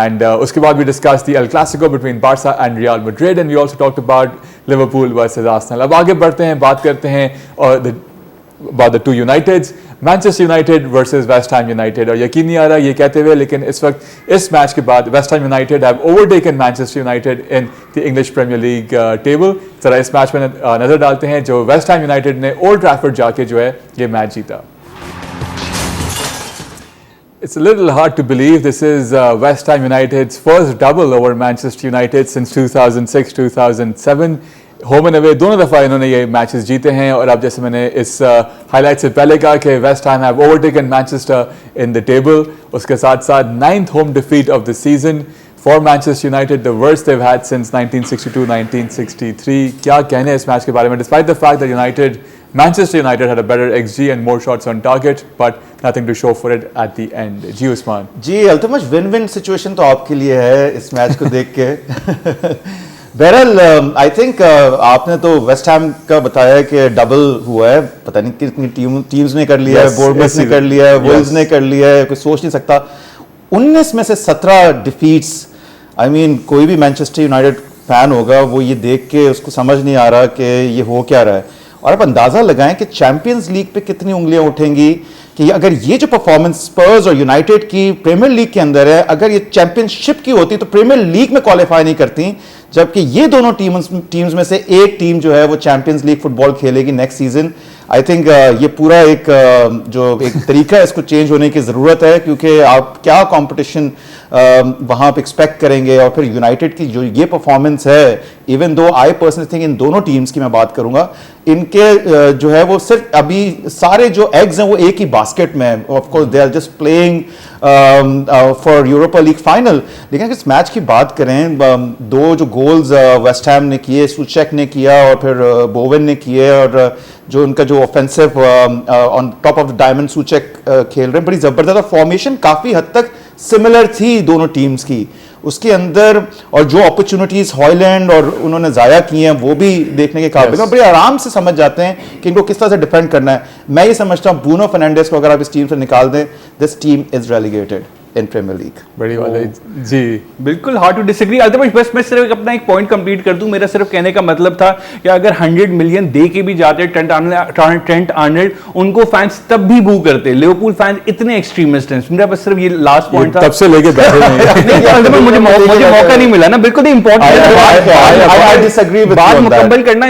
And उसके बाद we discussed the El Clasico between Barca and Real Madrid, and we also talked about Liverpool versus Arsenal. अब आगे बढ़ते हैं, बात करते हैं और about the two Uniteds, Manchester United versus West Ham United. और यकीन नहीं आ रहा ये कहते हुए, लेकिन इस वक्त इस मैच के बाद West Ham United have overtaken Manchester United in the English Premier League table. जरा इस मैच में नजर डालते हैं जो West Ham United ने Old Trafford जाके जो है ये मैच जीता. It's a little hard to believe this is West Ham United's first double over Manchester United since 2006-2007. Home and away दोनों दफ़ा इन्होंने ये मैचेस जीते हैं. और अब जैसे मैंने इस हाईलाइट से पहले कहा कि West Ham have overtaken Manchester in the table. उसके साथ साथ 9th home defeat of the season for Manchester United, the worst they had since 1962-1963. क्या कहने इस मैच के बारे में, despite the fact that Manchester United had a better XG and more shots on target, but nothing to show for it at the end. जी उस्मान. जी Altamash, win win situation तो आपके लिए है इस मैच को देख के. बहरहाल आई थिंक आपने तो वेस्ट हैम का बताया कि डबल हुआ है, पता नहीं कितनी टीम्स ने कर लिया है, बोर्डमस ने कर लिया है, वुल्व्स ने कर लिया है, कोई सोच नहीं सकता. 19 में से 17 डिफीट्स. आई मीन कोई भी मैनचेस्टर यूनाइटेड फैन होगा वो ये देख के उसको समझ नहीं आ रहा कि ये हो क्या रहा है. और आप अंदाज़ा लगाएं कि चैंपियंस लीग पे कितनी उंगलियां उठेंगी कि अगर ये जो परफॉर्मेंस स्पर्स और यूनाइटेड की प्रीमियर लीग के अंदर है, अगर ये चैंपियनशिप की होती तो प्रीमियर लीग में क्वालिफाई नहीं करती, जबकि ये दोनों टीम्स में से एक टीम जो है वो चैंपियंस लीग फुटबॉल खेलेगी नेक्स्ट सीजन. आई थिंक ये पूरा एक जो एक तरीका है इसको चेंज होने की ज़रूरत है, क्योंकि आप क्या कंपटीशन वहाँ पे एक्सपेक्ट करेंगे. और फिर यूनाइटेड की जो ये परफॉर्मेंस है, even though I personally think in दोनों टीम्स की मैं बात करूँगा, इनके जो है वो सिर्फ अभी सारे जो एग्स हैं वो एक ही बास्केट में है. Of course they are just playing for Europa League final. लेकिन इस मैच की बात करें, दो जो गोल्स वेस्ट हैम ने किए, सूचेक ने किया और फिर बोवेन ने किए, और जो उनका जो offensive on top of the diamond Soucek खेल रहे हैं, बड़ी ज़बरदस्त. फॉर्मेशन काफ़ी हद तक सिमिलर थी दोनों टीम्स की उसके अंदर, और जो अपॉर्चुनिटीज हॉयलैंड और उन्होंने ज़ाया की हैं वो भी देखने के काबिल हैं. बड़े आराम से समझ जाते हैं कि इनको किस तरह से डिफेंड करना है. मैं ये समझता हूँ ब्रूनो फर्नांडिस को अगर आप इस टीम से निकाल दें, this team is relegated in Premier League. बड़ी बात है जी, बिल्कुल हार्ड टू डिसएग्री. अल्तमश बस मैं सिर्फ अपना एक पॉइंट कंप्लीट कर दूं. मेरा सिर्फ कहने का मतलब था कि अगर 100 मिलियन दे के भी जाते ट्रेंट आर्नल्ड, उनको फैंस तब भी बू करते. लिवरपूल फैंस इतने एक्सट्रीमिस्ट हैं. मेरा बस सिर्फ ये लास्ट पॉइंट था, तब से लेके बैठे नहीं. मुझे मौका नहीं मिला ना, बिल्कुल इंपॉर्टेंट बात मुकम्मल करना.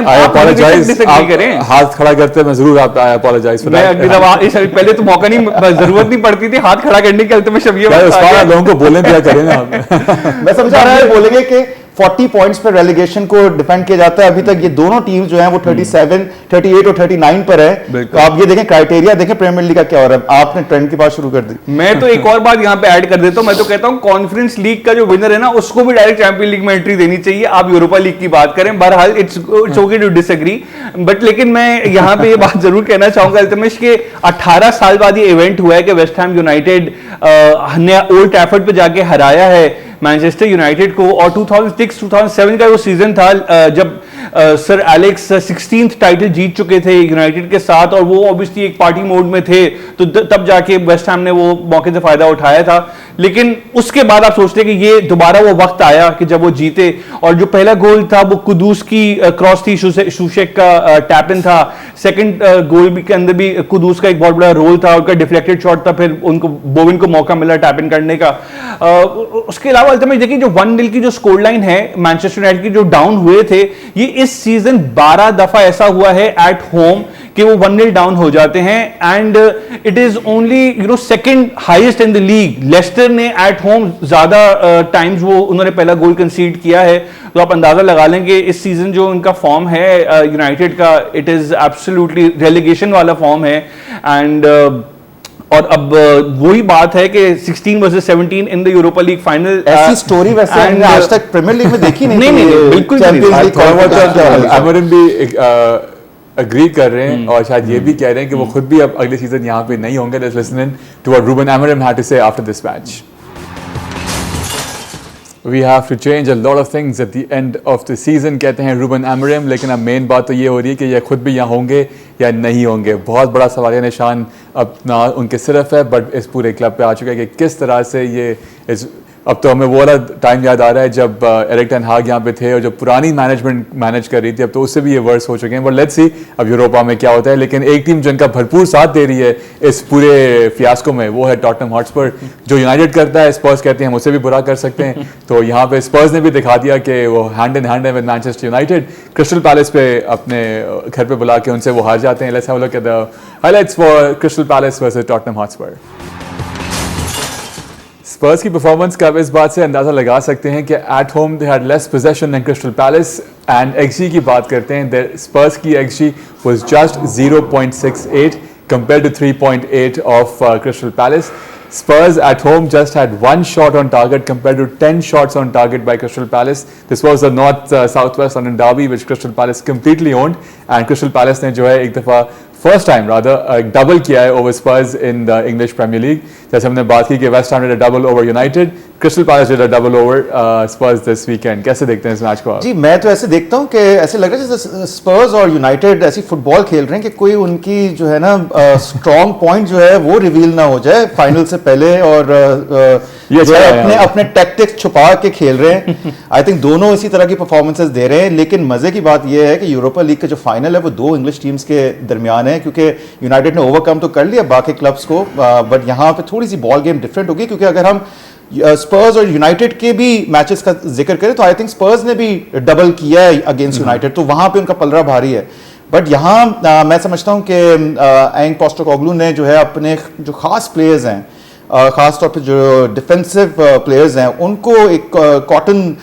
डिसएग्री करें, हाथ खड़ा करते मैं जरूर आपका आई अपोलोजाइज. पहले तो मौका नहीं, जरूरत नहीं पड़ती थी हाथ खड़ा करने की. अल्तमश अब लोगों को बोलने दिया करें ना. मैं समझा रहा है बोलेंगे कि 40 पॉइंट्स पर रेलीगेशन को डिफेंड किया जाता है. अभी तक ये दोनों टीम जो हैं वो 37, 38 और 39 पर है. तो आप ये देखें, क्राइटेरिया देखें प्रीमियर लीग का क्या हो रहा है. आपने ट्रेंड की बात शुरू कर दी. मैं तो एक और बात यहाँ पे ऐड कर देता हूँ. मैं तो कहता हूँ कॉन्फ्रेंस लीग का जो विनर है ना, उसको भी डायरेक्ट चैंपियन लीग में एंट्री देनी चाहिए. आप यूरोपा लीग की बात करें. बहरहाल it's okay to disagree, but लेकिन मैं यहाँ पे ये बात जरूर कहना चाहूंगा अल्तमश के 18 साल बाद ये इवेंट हुआ है कि वेस्ट हैम यूनाइटेड ने ओल्ड ट्रैफर्ड पे जाके हराया है मैनचेस्टर यूनाइटेड को. और 2006-2007 का वो सीजन था जब सर एलेक्स 16th टाइटल जीत चुके थे यूनाइटेड के साथ, और वो ऑब्वियसली एक पार्टी मोड में थे, तो तब जाके वेस्ट हैम ने वो मौके से फायदा उठाया था. लेकिन उसके बाद आप सोचते कि ये दोबारा वो वक्त आया कि जब वो जीते. और जो पहला गोल था वो कुदूस की क्रॉस थी, सूशेक का टैप इन था. सेकंड गोल के अंदर भी कुदूस का एक बहुत बड़ा रोल था, उनका डिफ्लेक्टेड शॉट था, फिर उनको बोविन को मौका मिला टैप इन करने का. उसके अलावा अल्तमश देखिए जो 1-0 की जो स्कोर लाइन है मैनचेस्टर यूनाइटेड की, जो डाउन हुए थे, ये इस सीजन 12 दफा ऐसा हुआ है एट होम कि वो 1-0 डाउन हो जाते हैं. And it is only second highest in the league. Leicester ने एट होम ज्यादा टाइम्स वो उन्होंने पहला गोल कंसीड किया है. तो आप अंदाजा लगा लेंगे इस सीजन जो इनका फॉर्म है यूनाइटेड का, इट इज एब्सोल्युटली रेलीगेशन वाला फॉर्म है. एंड और अब वही बात है कि 16 versus 17 in the Europa League final. ऐसी स्टोरी वैसे हमने आज तक प्रीमियर लीग में देखी नहीं. नहीं बिल्कुल चैंपियंस लीग अग्री कर रहे हैं और शायद ये भी कह रहे हैं कि वो खुद भी अब अगले सीजन यहाँ पे नहीं होंगे. Let's listen in to what Ruben Amorim had to say after this match. We have to change a lot of things at the end of the season, कहते हैं रूबन एमोरिम. लेकिन अब मेन बात तो ये हो रही है कि ये खुद भी यहाँ होंगे या नहीं होंगे. बहुत बड़ा सवालिया निशान अपना उनके सिर्फ है, बट इस पूरे क्लब पे आ चुका है कि किस तरह से ये अब तो हमें वो वाला टाइम याद आ रहा है जब एरिक टेन हाग यहाँ पे थे और जो पुरानी मैनेजमेंट मैनेज कर रही थी. अब तो उससे भी ये वर्स हो चुके हैं. बट लेट्स सी अब यूरोपा में क्या होता है. लेकिन एक टीम जिनका भरपूर साथ दे रही है इस पूरे फियास्को में वो है टॉटनहम हॉटस्पर. जो यूनाइटेड करता है स्पर्स कहते हैं हम उससे भी बुरा कर सकते हैं. तो यहाँ पे स्पर्स ने भी दिखा दिया कि वो हैंड इन हैंड है with Manchester United. Crystal palace पे अपने घर पे बुला के उनसे वो हार जाते हैं. Let's have a look at the highlights for Crystal Palace versus Tottenham Hotspur. Spurs की परफॉर्मेंस का आप इस बात से अंदाजा लगा सकते हैं कि at home they had less possession than Crystal Palace. And xG की बात करते हैं, स्पर्स की xG was just 0.68 compared to 3.8 of Crystal Palace. Spurs at home just had 1 shot on target compared to 10 shots on target by Crystal Palace. This was the North Southwest London derby which Crystal Palace completely owned. And Crystal Palace ने जो है एक दफ़ा first time rather double किया है over Spurs in the English Premier League. जैसे हमने बात की कि West Ham did a double over United, Crystal Palace did a double over Spurs this weekend. कैसे देखते हैं इस मैच को आप? जी मैं तो ऐसे देखता हूँ कि ऐसे लग रहा है जैसे स्पर्स और यूनाइटेड ऐसी फुटबॉल खेल रहे हैं कि कोई उनकी जो है ना स्ट्रॉन्ग पॉइंट जो है वो रिवील ना हो जाए फाइनल से पहले. और ये जो है अपने टैक्टिक्स छुपा के खेल रहे हैं. आई थिंक दोनों इसी तरह की परफॉर्मेंसेस दे रहे हैं. लेकिन मजे की बात यह है कि यूरोपा लीग का जो फाइनल है वो 2 इंग्लिश टीम्स के दरमियान है, क्योंकि यूनाइटेड ने ओवरकम तो कर लिया बाकी क्लब्स को, बट यहाँ पे थोड़ी सी बॉल गेम डिफरेंट होगी. क्योंकि अगर हम स्पर्स और यूनाइटेड के भी मैचेस का जिक्र करें तो आई थिंक स्पर्स ने भी डबल किया है अगेंस्ट यूनाइटेड, तो वहां पे उनका पलड़ा भारी है. बट यहाँ मैं समझता हूँ कि एंग पोस्टेकोग्लू ने जो है अपने जो खास प्लेयर्स हैं, खास तौर पे जो डिफेंसिव प्लेयर्स हैं, उनको एक कॉटन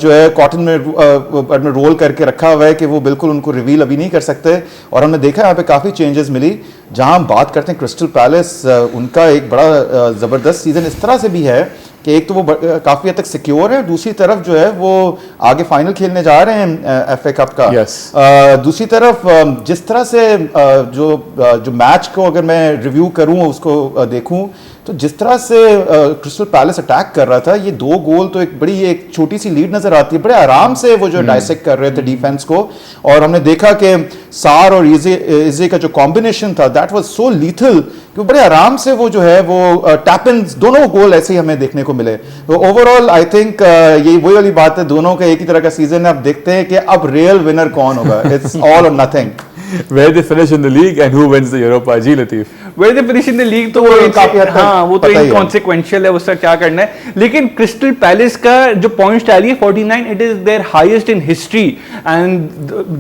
जो है कॉटन में रोल करके रखा हुआ है कि वो बिल्कुल उनको रिवील अभी नहीं कर सकते. और हमने देखा यहाँ पे काफ़ी चेंजेस मिली. जहाँ हम बात करते हैं क्रिस्टल पैलेस, उनका एक बड़ा ज़बरदस्त सीज़न इस तरह से भी है कि एक तो वो काफ़ी हद तक सिक्योर है, दूसरी तरफ जो है वो आगे फाइनल खेलने जा रहे हैं FA कप का. दूसरी तरफ जिस तरह से जो मैच को अगर मैं रिव्यू करूँ उसको देखूँ तो जिस तरह से क्रिस्टल पैलेस अटैक कर रहा था, ये 2 गोल तो एक छोटी सी लीड नजर आती है. बड़े आराम से वो जो डाइसेक्ट कर रहे थे डिफेंस को. और हमने देखा कि सार और इजे का जो कॉम्बिनेशन था दैट वाज सो लीथल कि बड़े आराम से वो जो है वो टैप इन दोनों गोल ऐसे ही हमें देखने को मिले. तो ओवरऑल आई थिंक ये वही वाली बात है, दोनों का एक ही तरह का सीजन है. अब देखते हैं कि अब रियल विनर कौन होगा. इट्स ऑल और nothing. Where they finish in the league and who wins the Europa? जी Latif. Where they finish in the league तो वो काफी हद तक हाँ वो तो इनकॉन्सिक्वेंशियल है, उसका क्या करना है. लेकिन क्रिस्टल पैलेस का जो पॉइंट्स टैली है 49, it is their highest in history and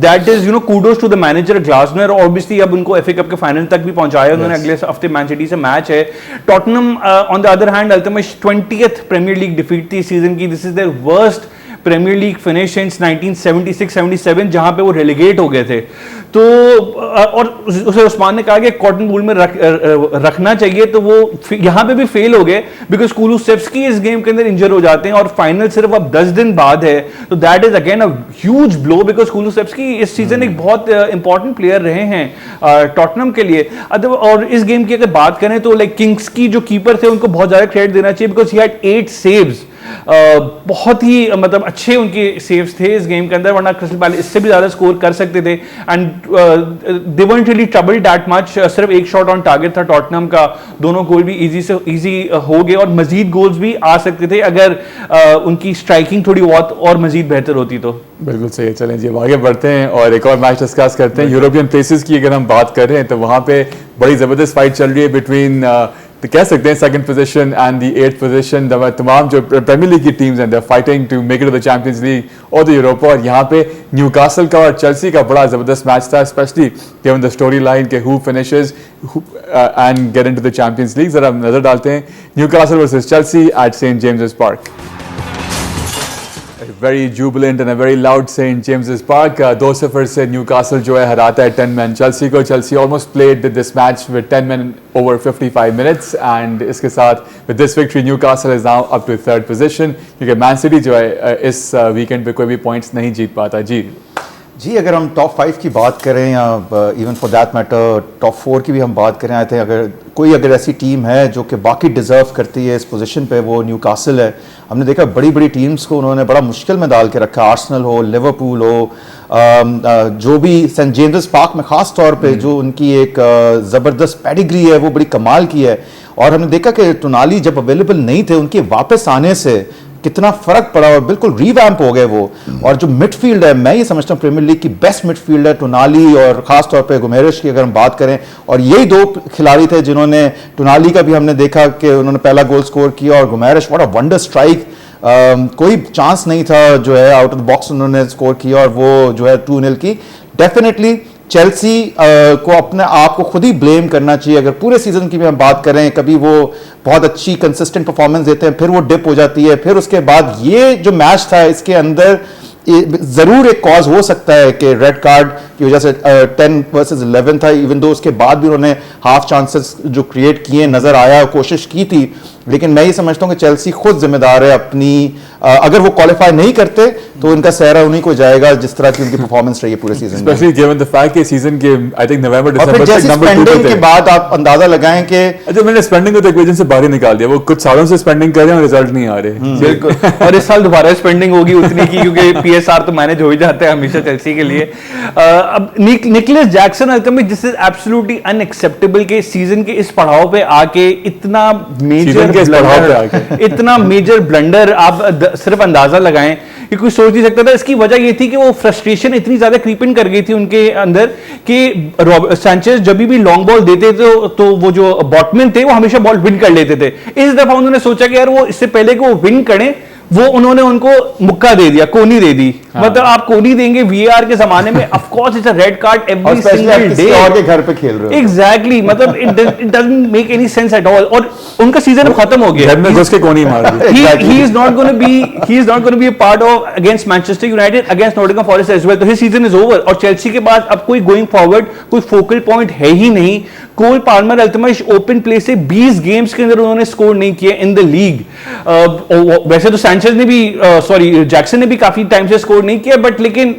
that is kudos to the manager Glasner. Obviously अब उनको FA कप के फाइनल तक भी पहुंचाया उन्होंने. अगले हफ्ते मैन सिटी से मैच है. Tottenham on the other hand ultimate 20th Premier League defeat थी इस सीजन की. This is their worst Premier League finish since 1976-77 जहां पे वो रेलीगेट हो गए थे. तो और उसे उस्मान ने कहा कि कॉटन बूल में रखना चाहिए, तो वो यहां पे भी फेल हो गए बिकॉज कुलुसेव्स्की इस गेम के अंदर इंजर हो जाते हैं और फाइनल सिर्फ अब 10 दिन बाद है. तो that is again a huge blow because Kulusevski इस सीजन एक बहुत इंपॉर्टेंट प्लेयर रहे हैं टॉटनहम के लिए. और इस गेम की अगर बात करें तो लाइक किंग्स की जो कीपर थे उनको बहुत ज्यादा क्रेडिट देना चाहिए बिकॉज ही हैड 8 सेव्स. बहुत ही मतलब अच्छे उनके सेव्स थे इस गेम के अंदर, वरना क्रिस्टल पैलेस इससे भी ज्यादा स्कोर कर सकते थे. And they weren't really troubled that much. सिर्फ 1 शॉट ऑन टारगेट था टॉटनहम का. दोनों गोल भी इजी हो गए और मजीद गोल्स भी आ सकते थे अगर उनकी स्ट्राइकिंग थोड़ी बहुत और मजीद बेहतर होती तो. बिल्कुल सही. चलें जी आगे बढ़ते हैं और एक और मैच डिस्कस करते हैं. यूरोपियन प्लेसेस की अगर हम बात कर रहे हैं तो वहाँ पे बड़ी ज़बरदस्त फाइट चल रही है बिटवीन तो कह सकते हैं 2nd position and the 8th position. तमाम जो प्रीमियर लीग की टीम्स हैं they are fighting to make it to the Champions League और द यूरोपा. और यहाँ पे न्यूकासल का और चेल्सी का बड़ा ज़बरदस्त मैच था, specially given the story line के who finishes and get into the Champions League. जरा नजर डालते हैं Newcastle versus Chelsea at Saint James Park. Very jubilant and a very loud St. James's Park. 2-0 से न्यूकासल जो है हराता है 10 men चेल्सी को. Chelsea almost played this match with 10 men over 55 minutes and इसके साथ with this victory Newcastle is now up to 3rd position क्योंकि man city जो है इस वीकेंड पे कोई भी पॉइंट्स नहीं जीत पाता. जी जी, अगर हम टॉप 5 की बात करें या even for that matter top 4 की भी हम बात करें, आई थिंक अगर ऐसी टीम है जो कि बाकी डिज़र्व करती है इस पोजीशन पे, वो न्यूकासल है। हमने देखा बड़ी बड़ी टीम्स को उन्होंने बड़ा मुश्किल में डाल के रखा, आर्सेनल हो, लिवरपूल हो, जो भी सेंट जेम्स पार्क में ख़ास तौर पे जो उनकी एक ज़बरदस्त पेडिग्री है वो बड़ी कमाल की है। और हमने देखा कि टोनाली जब अवेलेबल नहीं थे, उनके वापस आने से कितना फर्क पड़ा और बिल्कुल रीवैम्प हो गए वो। और जो मिडफील्ड है, मैं ये समझता हूँ प्रीमियर लीग की बेस्ट मिडफील्ड है टोनाली और खास तौर पे गुमेरेश की अगर हम बात करें। और यही दो खिलाड़ी थे जिन्होंने, टोनाली का भी हमने देखा कि उन्होंने पहला गोल स्कोर किया, और गुमेरेश व्हाट अ वंडर स्ट्राइक, कोई चांस नहीं था जो है, आउट ऑफ द बॉक्स उन्होंने स्कोर किया और वो जो है 2-0 की। डेफिनेटली चेल्सी को अपने आप को खुद ही ब्लेम करना चाहिए। अगर पूरे सीजन की भी हम बात करें, कभी वो बहुत अच्छी कंसिस्टेंट परफॉर्मेंस देते हैं, फिर वो डिप हो जाती है, फिर उसके बाद ये जो मैच था इसके अंदर जरूर एक कॉज हो सकता है कि रेड कार्ड की वजह से 10 वर्सेस 11 था, इवन दो उसके बाद भी उन्होंने हाफ चांसेस जो क्रिएट किए नजर आया, कोशिश की थी। लेकिन मैं ये समझता हूं कि चेल्सी खुद जिम्मेदार है अपनी, अगर वो क्वालिफाई नहीं करते तो उनका सहरा उन्हीं को जाएगा जिस तरह की उनकी परफॉर्मेंस रही है पूरे सीजन में। स्पेशली गिवन द फैक्ट कि सीजन के आई थिंक नवंबर दिसंबर तक नंबर 2 पे थे। के बाद आप अंदाजा लगाएं कि अच्छा, मैंने स्पेंडिंग को तो इक्वेशन से बाहर ही निकाल दिया, वो कुछ सालों से स्पेंडिंग कर रहे हैं और रिजल्ट नहीं आ रहे। बिल्कुल। और इस साल दोबारा स्पेंडिंग होगी उतनी की, क्योंकि पीएसआर तो मैनेज हो ही जाते हैं हमेशा चेल्सी के लिए। अब Nicholas Jackson ultimately this is absolutely unacceptable के सीजन के इस पड़ाव पे आके इतना मेजर ब्लंडर आप सिर्फ अंदाजा लगाएं कि कोई सोच नहीं सकता था। इसकी वजह ये थी कि वो फ्रस्ट्रेशन इतनी ज्यादा क्रीपिंग कर गई थी उनके अंदर कि सैंचेज जब भी लॉन्ग बॉल देते थे तो वो जो बॉटमैन थे वो हमेशा बॉल विन कर लेते थे। इस दफा उन्होंने सोचा कि यार वो इससे पहले कि वो विन करें, वो उन्होंने उनको मुक्का दे दिया, कोनी दे दी। हाँ। मतलब आप कोनी देंगे वीआर के जमाने में, of course it's a red card every single day. और के घर पे खेल रहे हो। एग्जैक्टली, मतलब it doesn't make any sense at all. और उनका सीजन अब खत्म हो गया, घर में घुस के कोनी मार दी। he is not going to be a part of against Manchester United, against Nottingham Forest as well. तो his season is over। और चेल्सी के बाद अब कोई गोइंग फॉरवर्ड कोई फोकल पॉइंट है ही नहीं। कोल पाल्मर अल्तमश ओपन प्ले से 20 गेम्स के अंदर उन्होंने स्कोर नहीं किया इन द लीग। वैसे तो सैंचेज ने भी जैक्सन ने भी काफी टाइम से स्कोर नहीं किया, बट लेकिन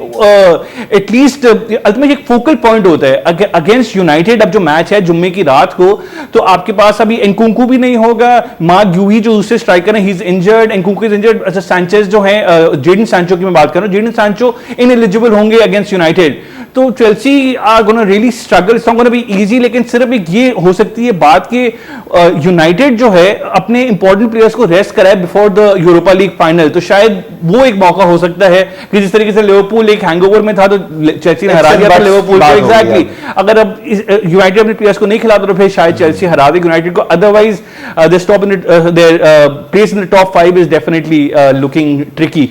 एटलीस्ट अल्तमश एक फोकल पॉइंट होता है अगेंस्ट यूनाइटेड। अब जो मैच है जुम्मे की रात को, तो आपके पास अभी एनकुंकू भी नहीं होगा, मार्क ग्यूही जो दूसरे स्ट्राइकर हैं he is injured, Nkunku is injured. अच्छा, सैंचेज जो है, जेडन सैंचो की मैं बात कर रहा हूं, जेडन सैंचो इनएलिजिबल होंगे अगेंस्ट यूनाइटेड। तो Chelsea are gonna really struggle, it's not gonna be easy. लेकिन सिर्फ एक ये हो सकती है बात कि यूनाइटेड जो है अपने इंपॉर्टेंट प्लेयर्स को रेस्ट कराए before the Europa League final, तो शायद वो एक मौका हो सकता है कि जिस तरीके से लिवरपूल एक हैंगओवर में था तो चेल्सी ने हरा दिया था लिवरपूल को। एग्जैक्टली, अगर अब यूनाइटेड अपने प्लेयर्स को नहीं खिलाता तो फिर शायद चेल्सी हरा दे यूनाइटेड को। Otherwise the stop in their place in the top 5 is definitely looking tricky.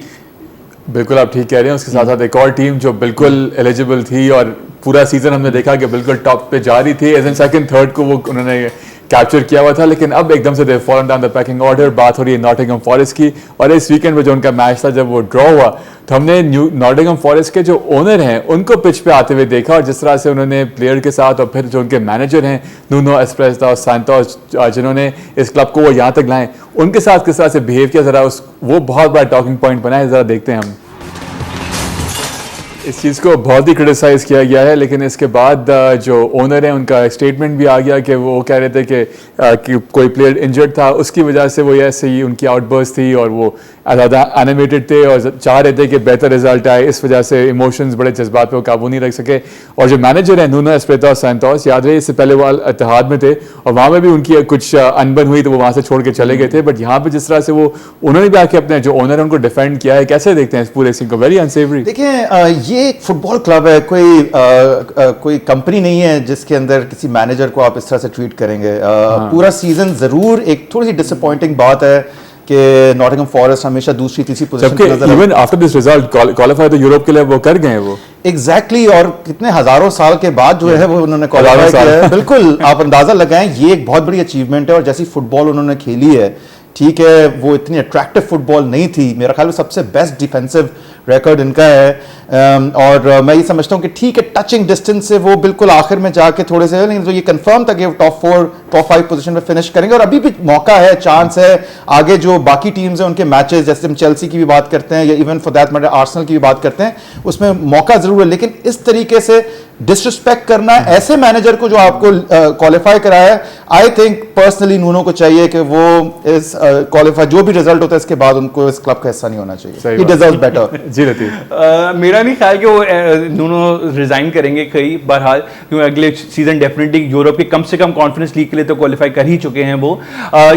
बिल्कुल आप ठीक कह रहे हैं। उसके साथ साथ एक और टीम जो बिल्कुल एलिजिबल थी और पूरा सीजन हमने देखा कि बिल्कुल टॉप पे जा रही थी, एज इन सेकंड थर्ड को वो उन्होंने कैप्चर किया हुआ था, लेकिन अब एकदम से they fallen down the pecking order. बात हो रही है नॉटिंघम फॉरेस्ट की, और इस वीकेंड में जो उनका मैच था जब वो ड्रॉ हुआ तो हमने नॉटिंघम फॉरेस्ट के जो ओनर हैं उनको पिच पे आते हुए देखा, और जिस तरह से उन्होंने प्लेयर के साथ और फिर जो उनके मैनेजर हैं नुनो एस्प्रेसो और सैंटोस जिन्होंने इस क्लब को वो यहाँ तक लाए, उनके साथ किस तरह से बिहेव किया, जरा वो बहुत बड़ा टॉकिंग पॉइंट बना है, जरा देखते हैं हम। इस चीज़ को बहुत ही क्रिटिसाइज़ किया गया है, लेकिन इसके बाद जो ओनर है उनका स्टेटमेंट भी आ गया कि वो कह रहे थे कि कोई प्लेयर इंजर्ड था, उसकी वजह से वो ऐसे ही उनकी आउटबर्स्ट थी और वो ज़्यादा एनिमेटेड थे और चाह रहे थे कि बेहतर रिजल्ट आए, इस वजह से इमोशंस बड़े जज्बात पे वो काबू नहीं रख सके। और जो मैनेजर है नुनो एस्प्रेसो सैंटोस, याद रहे इससे पहले वो इत्तेहाद में थे और वहाँ में भी उनकी कुछ अनबन हुई तो वो वहाँ से छोड़ के चले गए थे, बट यहाँ पे जिस तरह से वो उन्होंने भी आके अपने जो ओनर है उनको डिफेंड किया है, कैसे देखते हैं इस पूरे सीन को? वेरी अनसेवरी। देखिए, ये एक फुटबॉल क्लब है, कोई कंपनी नहीं है जिसके अंदर किसी मैनेजर को आप इस तरह से ट्रीट करेंगे। पूरा सीजन जरूर एक थोड़ी सी डिसअपॉइंटिंग बात है कि नॉटिंघम फॉरेस्ट हमेशा दूसरी तीसरी पोजीशन पे नजर, even after this result qualify तो यूरोप के लिए वो कर गए वो। एग्जैक्टली, और कितने हजारों साल के बाद जो है वो उन्होंने क्वालिफाई किया है। बिल्कुल, आप अंदाजा लगाएं, ये एक बहुत बड़ी अचीवमेंट है। और जैसी फुटबॉल उन्होंने खेली है, ठीक है वो इतनी अट्रैक्टिव फुटबॉल नहीं थी, मेरा ख्याल में सबसे बेस्ट डिफेंसिव रिकॉर्ड इनका है। और मैं ये समझता हूँ कि ठीक है, टचिंग डिस्टेंस से वो बिल्कुल आखिर में जाके थोड़े से, लेकिन तो ये कंफर्म था कि वो टॉप 4 टॉप 5 पोजीशन में फिनिश करेंगे। और अभी भी मौका है, चांस है। आगे जो बाकी टीम्स हैं उनके मैचेस, जैसे हम चेल्सी की भी बात करते हैं या even for that matter Arsenal की भी बात करते हैं, उसमें मौका जरूर है। लेकिन इस तरीके से डिसरिस्पेक्ट करना ऐसे मैनेजर को जो आपको क्वालिफाई कराया है, आई थिंक पर्सनली नूनो को चाहिए कि वो इस क्वालिफाई जो भी रिजल्ट होता है इसके बाद उनको इस क्लब का हिस्सा नहीं होना चाहिए। He deserves better. जी लतीफ, मेरा नहीं ख्याल कि वो नूनो रिजाइन करेंगे कई बहरहाल, क्योंकि अगले सीजन डेफिनेटली यूरोप के कम से कम कॉन्फ्रेंस लीग के लिए तो क्वालिफाई कर ही चुके हैं वो।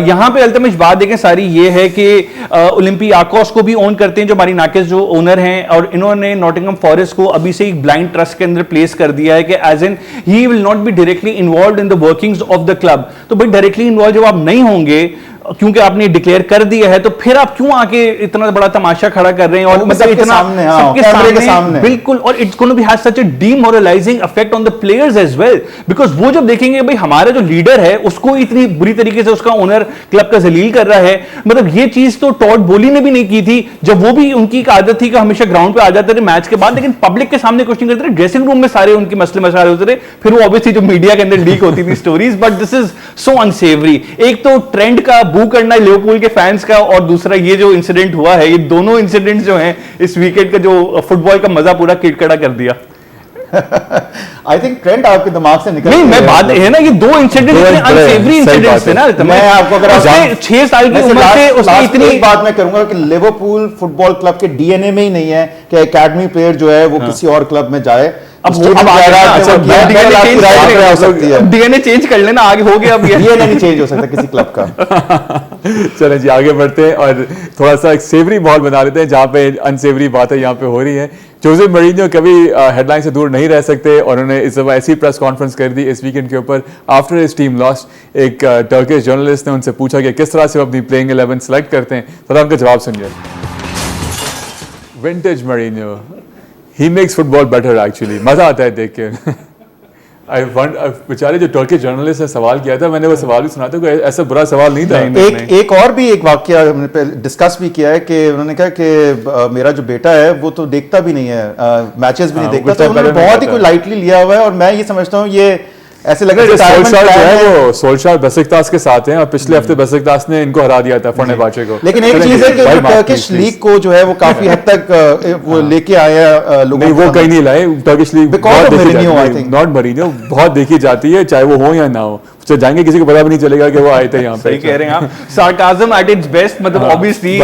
यहाँ पे अल्तमिश बात देखें सारी ये है कि ओलंपियाकोस को भी ओन करते हैं जो मारिनाकिस जो ओनर हैं, और इन्होंने नॉटिंघम फॉरेस्ट को अभी से एक ब्लाइंड ट्रस्ट के अंदर प्लेस कर दिया है कि as in he will not be directly involved in the workings of the club. तो भाई डायरेक्टली इन्वॉल्व जब आप नहीं होंगे, क्योंकि आपने डिक्लेयर कर दिया है, तो फिर आप क्यों आके इतना बड़ा तमाशा खड़ा कर रहे हैं? और मतलब इतना सबके सामने बिल्कुल, और it's going to be has such a demoralising effect on the players as well, because वो जब देखेंगे भाई हमारा जो लीडर है उसको इतनी बुरी तरीके से उसका ओनर क्लब का जलील कर रहा है। मतलब ये चीज तो टॉड बोली ने भी नहीं की थी, जब वो भी उनकी एक आदत थी कि हमेशा ग्राउंड पे आ जाते थे मैच के बाद, लेकिन पब्लिक के सामने कुछ नहीं करते थे, ड्रेसिंग रूम में सारे उनके मसले मसाले होते थे, फिर वो ऑब्वियसली जो मीडिया के अंदर लीक होती थी stories. But this is so unsavoury. एक तो ट्रेंड का बू करना लिवरपूल के फैंस का, और दूसरा ये जो इंसिडेंट हुआ है, ये दोनों इंसिडेंट्स जो हैं इस वीकेंड का जो फुटबॉल का मजा पूरा किरकिरा कर दिया। आई थिंक ट्रेंड आपके दिमाग से निकल नहीं, मैं बात है ना, ये दो इंसिडेंट इतने अनसेवरी इंसिडेंट्स थे ना। मैं आपको अगर 6 साल की उम्र से उसने इतनी बात मैं करूंगा कि लिवरपूल फुटबॉल क्लब के डीएनए में ही नहीं है कि एकेडमी प्लेयर जो है वो किसी और क्लब में जाए। डीएनए चेंज कर लेना, आगे हो गया। अब डीएनए नहीं चेंज हो सकता किसी क्लब का। चलें जी आगे बढ़ते हैं और थोड़ा सा एक सेवरी माहौल बना लेते हैं जहाँ पे अनसेवरी बातें यहाँ पे हो रही हैं। जोसे मरीनियो कभी हेडलाइन से दूर नहीं रह सकते, और उन्होंने इस दफा ऐसी प्रेस कॉन्फ्रेंस कर दी इस वीकेंड के ऊपर आफ्टर हिज टीम लॉस्ट। एक टर्किश जर्नलिस्ट ने उनसे पूछा कि किस तरह से वो अपनी प्लेइंग 11 सेलेक्ट करते हैं, तो उनका जवाब सुनिए। Vintage Mourinho, he makes football better actually, मजा आता है देख के। बेचारे जो टर्की जर्नलिस्ट ने सवाल किया था, मैंने वो सवाल भी सुना था, कोई ऐसा बुरा सवाल नहीं था। एक और भी एक वाकया हमने डिस्कस भी किया है कि उन्होंने कहा कि मेरा जो बेटा है वो तो देखता भी नहीं है, मैचेस भी नहीं देखता, तो उन्होंने बहुत ही कोई लाइटली लिया हुआ है। और मैं ये समझता हूँ ये ऐसे लग रहा है वो सोल्शार बेसिकतास के साथ हैं, और पिछले हफ्ते बेसिकतास ने इनको हरा दिया था फेनेर्बाचे को। लेकिन एक चीज है कि टर्किश लीग को जो है वो काफी हद तक वो लेके आया लोगों। नहीं, वो कहीं नहीं लाए टर्किश लीग, नॉट मरीनियो, बहुत देखी जाती है चाहे वो हो या ना हो। तो जाएंगे किसी को पता भी नहीं चलेगा कि वो आए थे यहाँ पे। सही कह रहे हैं आप, सार्काज्म एट इट्स बेस्ट, मतलब ऑब्वियसली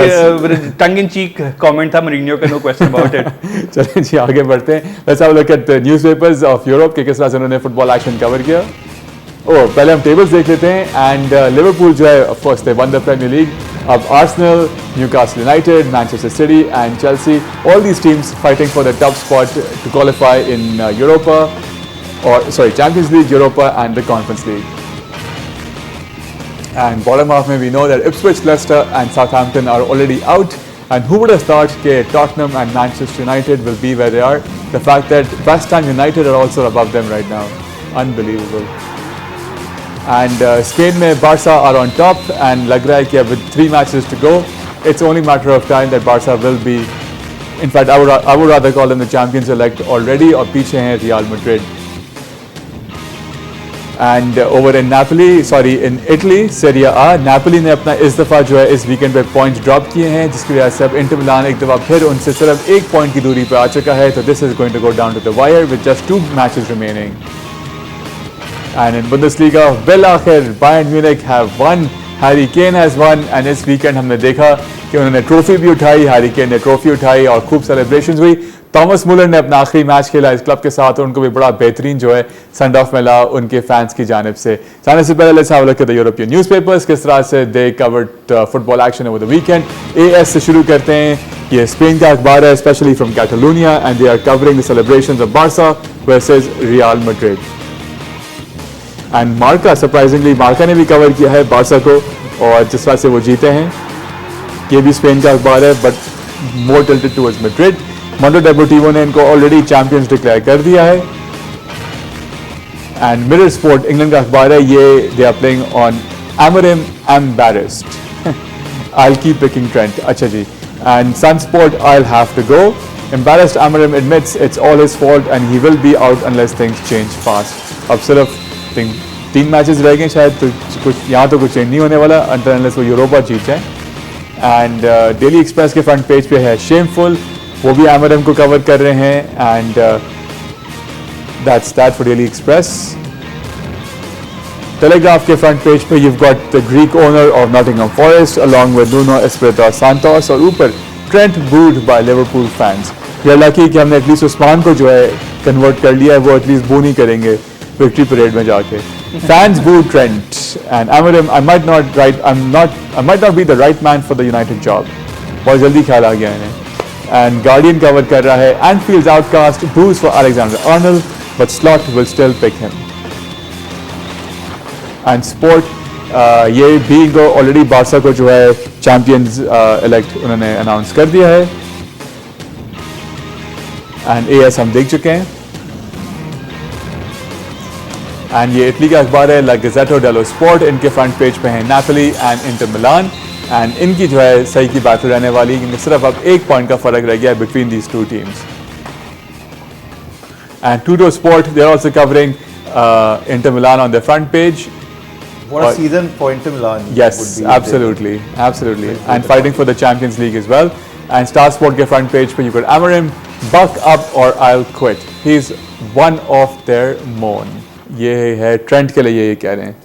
टंग इन चीक कमेंट था मरीनियो का, नो क्वेश्चन अबाउट इट। चलिए जी आगे बढ़ते हैं। Let's have a look eight newspapers of Europe के किस तरह से उन्होंने फुटबॉल एक्शन कवर किया। पहले हम टेबल्स देख लेते हैं। एंड लिवरपूल जो है of course they won the Premier League. अब Arsenal, Newcastle United, Manchester City and Chelsea, all these teams fighting for the top spot to qualify in Europa, और sorry Champions League, Europa and the Conference League. And bottom half, we know that Ipswich, Leicester and Southampton are already out. And who would have thought that Tottenham and Manchester United will be where they are? The fact that West Ham United are also above them right now. Unbelievable. And Spain में Barca are on top, and लग रहा है कि with 3 matches to go, it's only matter of time that Barca will be. In fact, I would rather call them the champions elect already, और पीछे हैं Real Madrid. And over in in Italy Serie A, Napoli ने अपना इस दफ़ा जो है इस वीकेंड पे पॉइंट्स ड्रॉप किए हैं, जिसकी वजह से अब इंटर मिलान एक दफ़ा फिर उनसे सिर्फ 1 पॉइंट की दूरी पे आ चुका है। तो this is going to go down to the wire with just 2 matches remaining. And in Bundesliga बिल आखिर Bayern Munich have won, Harry Kane has won, and इस वीकेंड हमने देखा कि उन्होंने ट्रॉफी भी उठाई, हैरी केन ने ट्रॉफी उठाई और खूब सेलिब्रेशंस हुई। थॉमस मुलर ने अपना आखिरी मैच खेला इस क्लब के साथ, और उनको भी बड़ा बेहतरीन जो है सेंड ऑफ मिला उनके फैंस की जानिब से। जाने से पहले let's have a look at the European newspapers, किस तरह से they covered football action over the weekend. AS से शुरू करते हैं। ये स्पेन का अखबार है, specially from Catalonia, and they are covering the celebrations of Barca versus Real Madrid. And Marca, surprisingly Marca ने भी कवर किया है बार्सा को, और जिस तरह से वो जीते हैं। ये भी स्पेन का अखबार है, but more tilted towards Madrid. Mondo Deportivo ने इनको ऑलरेडी चैंपियंस डिक्लेयर कर दिया है। एंड मिरर स्पोर्ट, इंग्लैंड का अखबार है, ये they are playing on Amorim embarrassed, I will keep picking Trent. अच्छा जी। And Sun Sport, I will have to go, Embarrassed Amarim admits it's all his fault and he will be out unless things change fast. अब सिर्फ 3 matches रह गए शायद, तो कुछ यहाँ तो कुछ चेंज नहीं होने वाला until unless वो यूरोपा जीत जाए. एंड डेली एक्सप्रेस के फ्रंट पेज पे है शेमफुल, वो भी Amarim को कवर कर रहे हैं. And that's that for daily express. Telegraph के फ्रंट पेज पे you've got the Greek owner of Nottingham Forest along with Nuno Espirito Santos, और ऊपर Trent booed by Liverpool fans. We are lucky कि हमने at least Usman को जो है convert कर लिया है, वो एटलीस्ट बू नहीं करेंगे विक्ट्री परेड में जाके. Fans booed Trent and Amarim. I might not be the right man for the United job. बहुत जल्दी ख्याल आ गया इन्हें. And Guardian कवर कर रहा है Anfield's outcast boos for Alexander Arnold, but Slot will still pick him. And Sport, ये भी ऑलरेडी बारसा को जो है चैंपियंस इलेक्ट उन्होंने अनाउंस कर दिया है. एंड AS हम देख चुके हैं. एंड ये इटली का अखबार है ला गज़ेटो डेलो स्पोर्ट. इनके फ्रंट पेज पे हैं Napoli and Inter Milan. And इनकी जो है सही की बैटल रहने वाली, क्योंकि सिर्फ अब 1 पॉइंट का फर्क रह गया है between these 2 teams. And Tuttosport, they are also covering Inter Milan on the front page. What a season for Inter Milan. Yes, would be absolutely. And fighting for the Champions League as well. And Star Sport के front page पे you got Amarim, buck up or I'll quit. He's one of their moan. ये है Trent के लिए ये कह रहे हैं.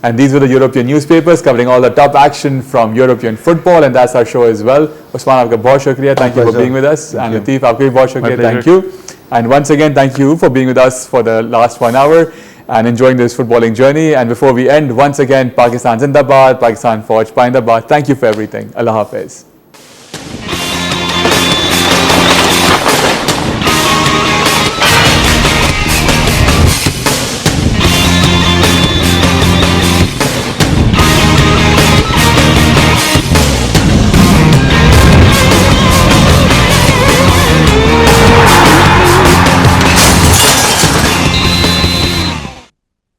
And these were the European newspapers covering all the top action from European football, and that's our show as well. Usman, आपका बहुत शुक्रिया. Thank you for being with us. And Latif, आपका भी बहुत शुक्रिया. Thank you. And once again, thank you for being with us for the last 1 hour and enjoying this footballing journey. And before we end, once again, Pakistan Zindabad, Pakistan Fauj Paindabad. Thank you for everything. Allah Hafiz.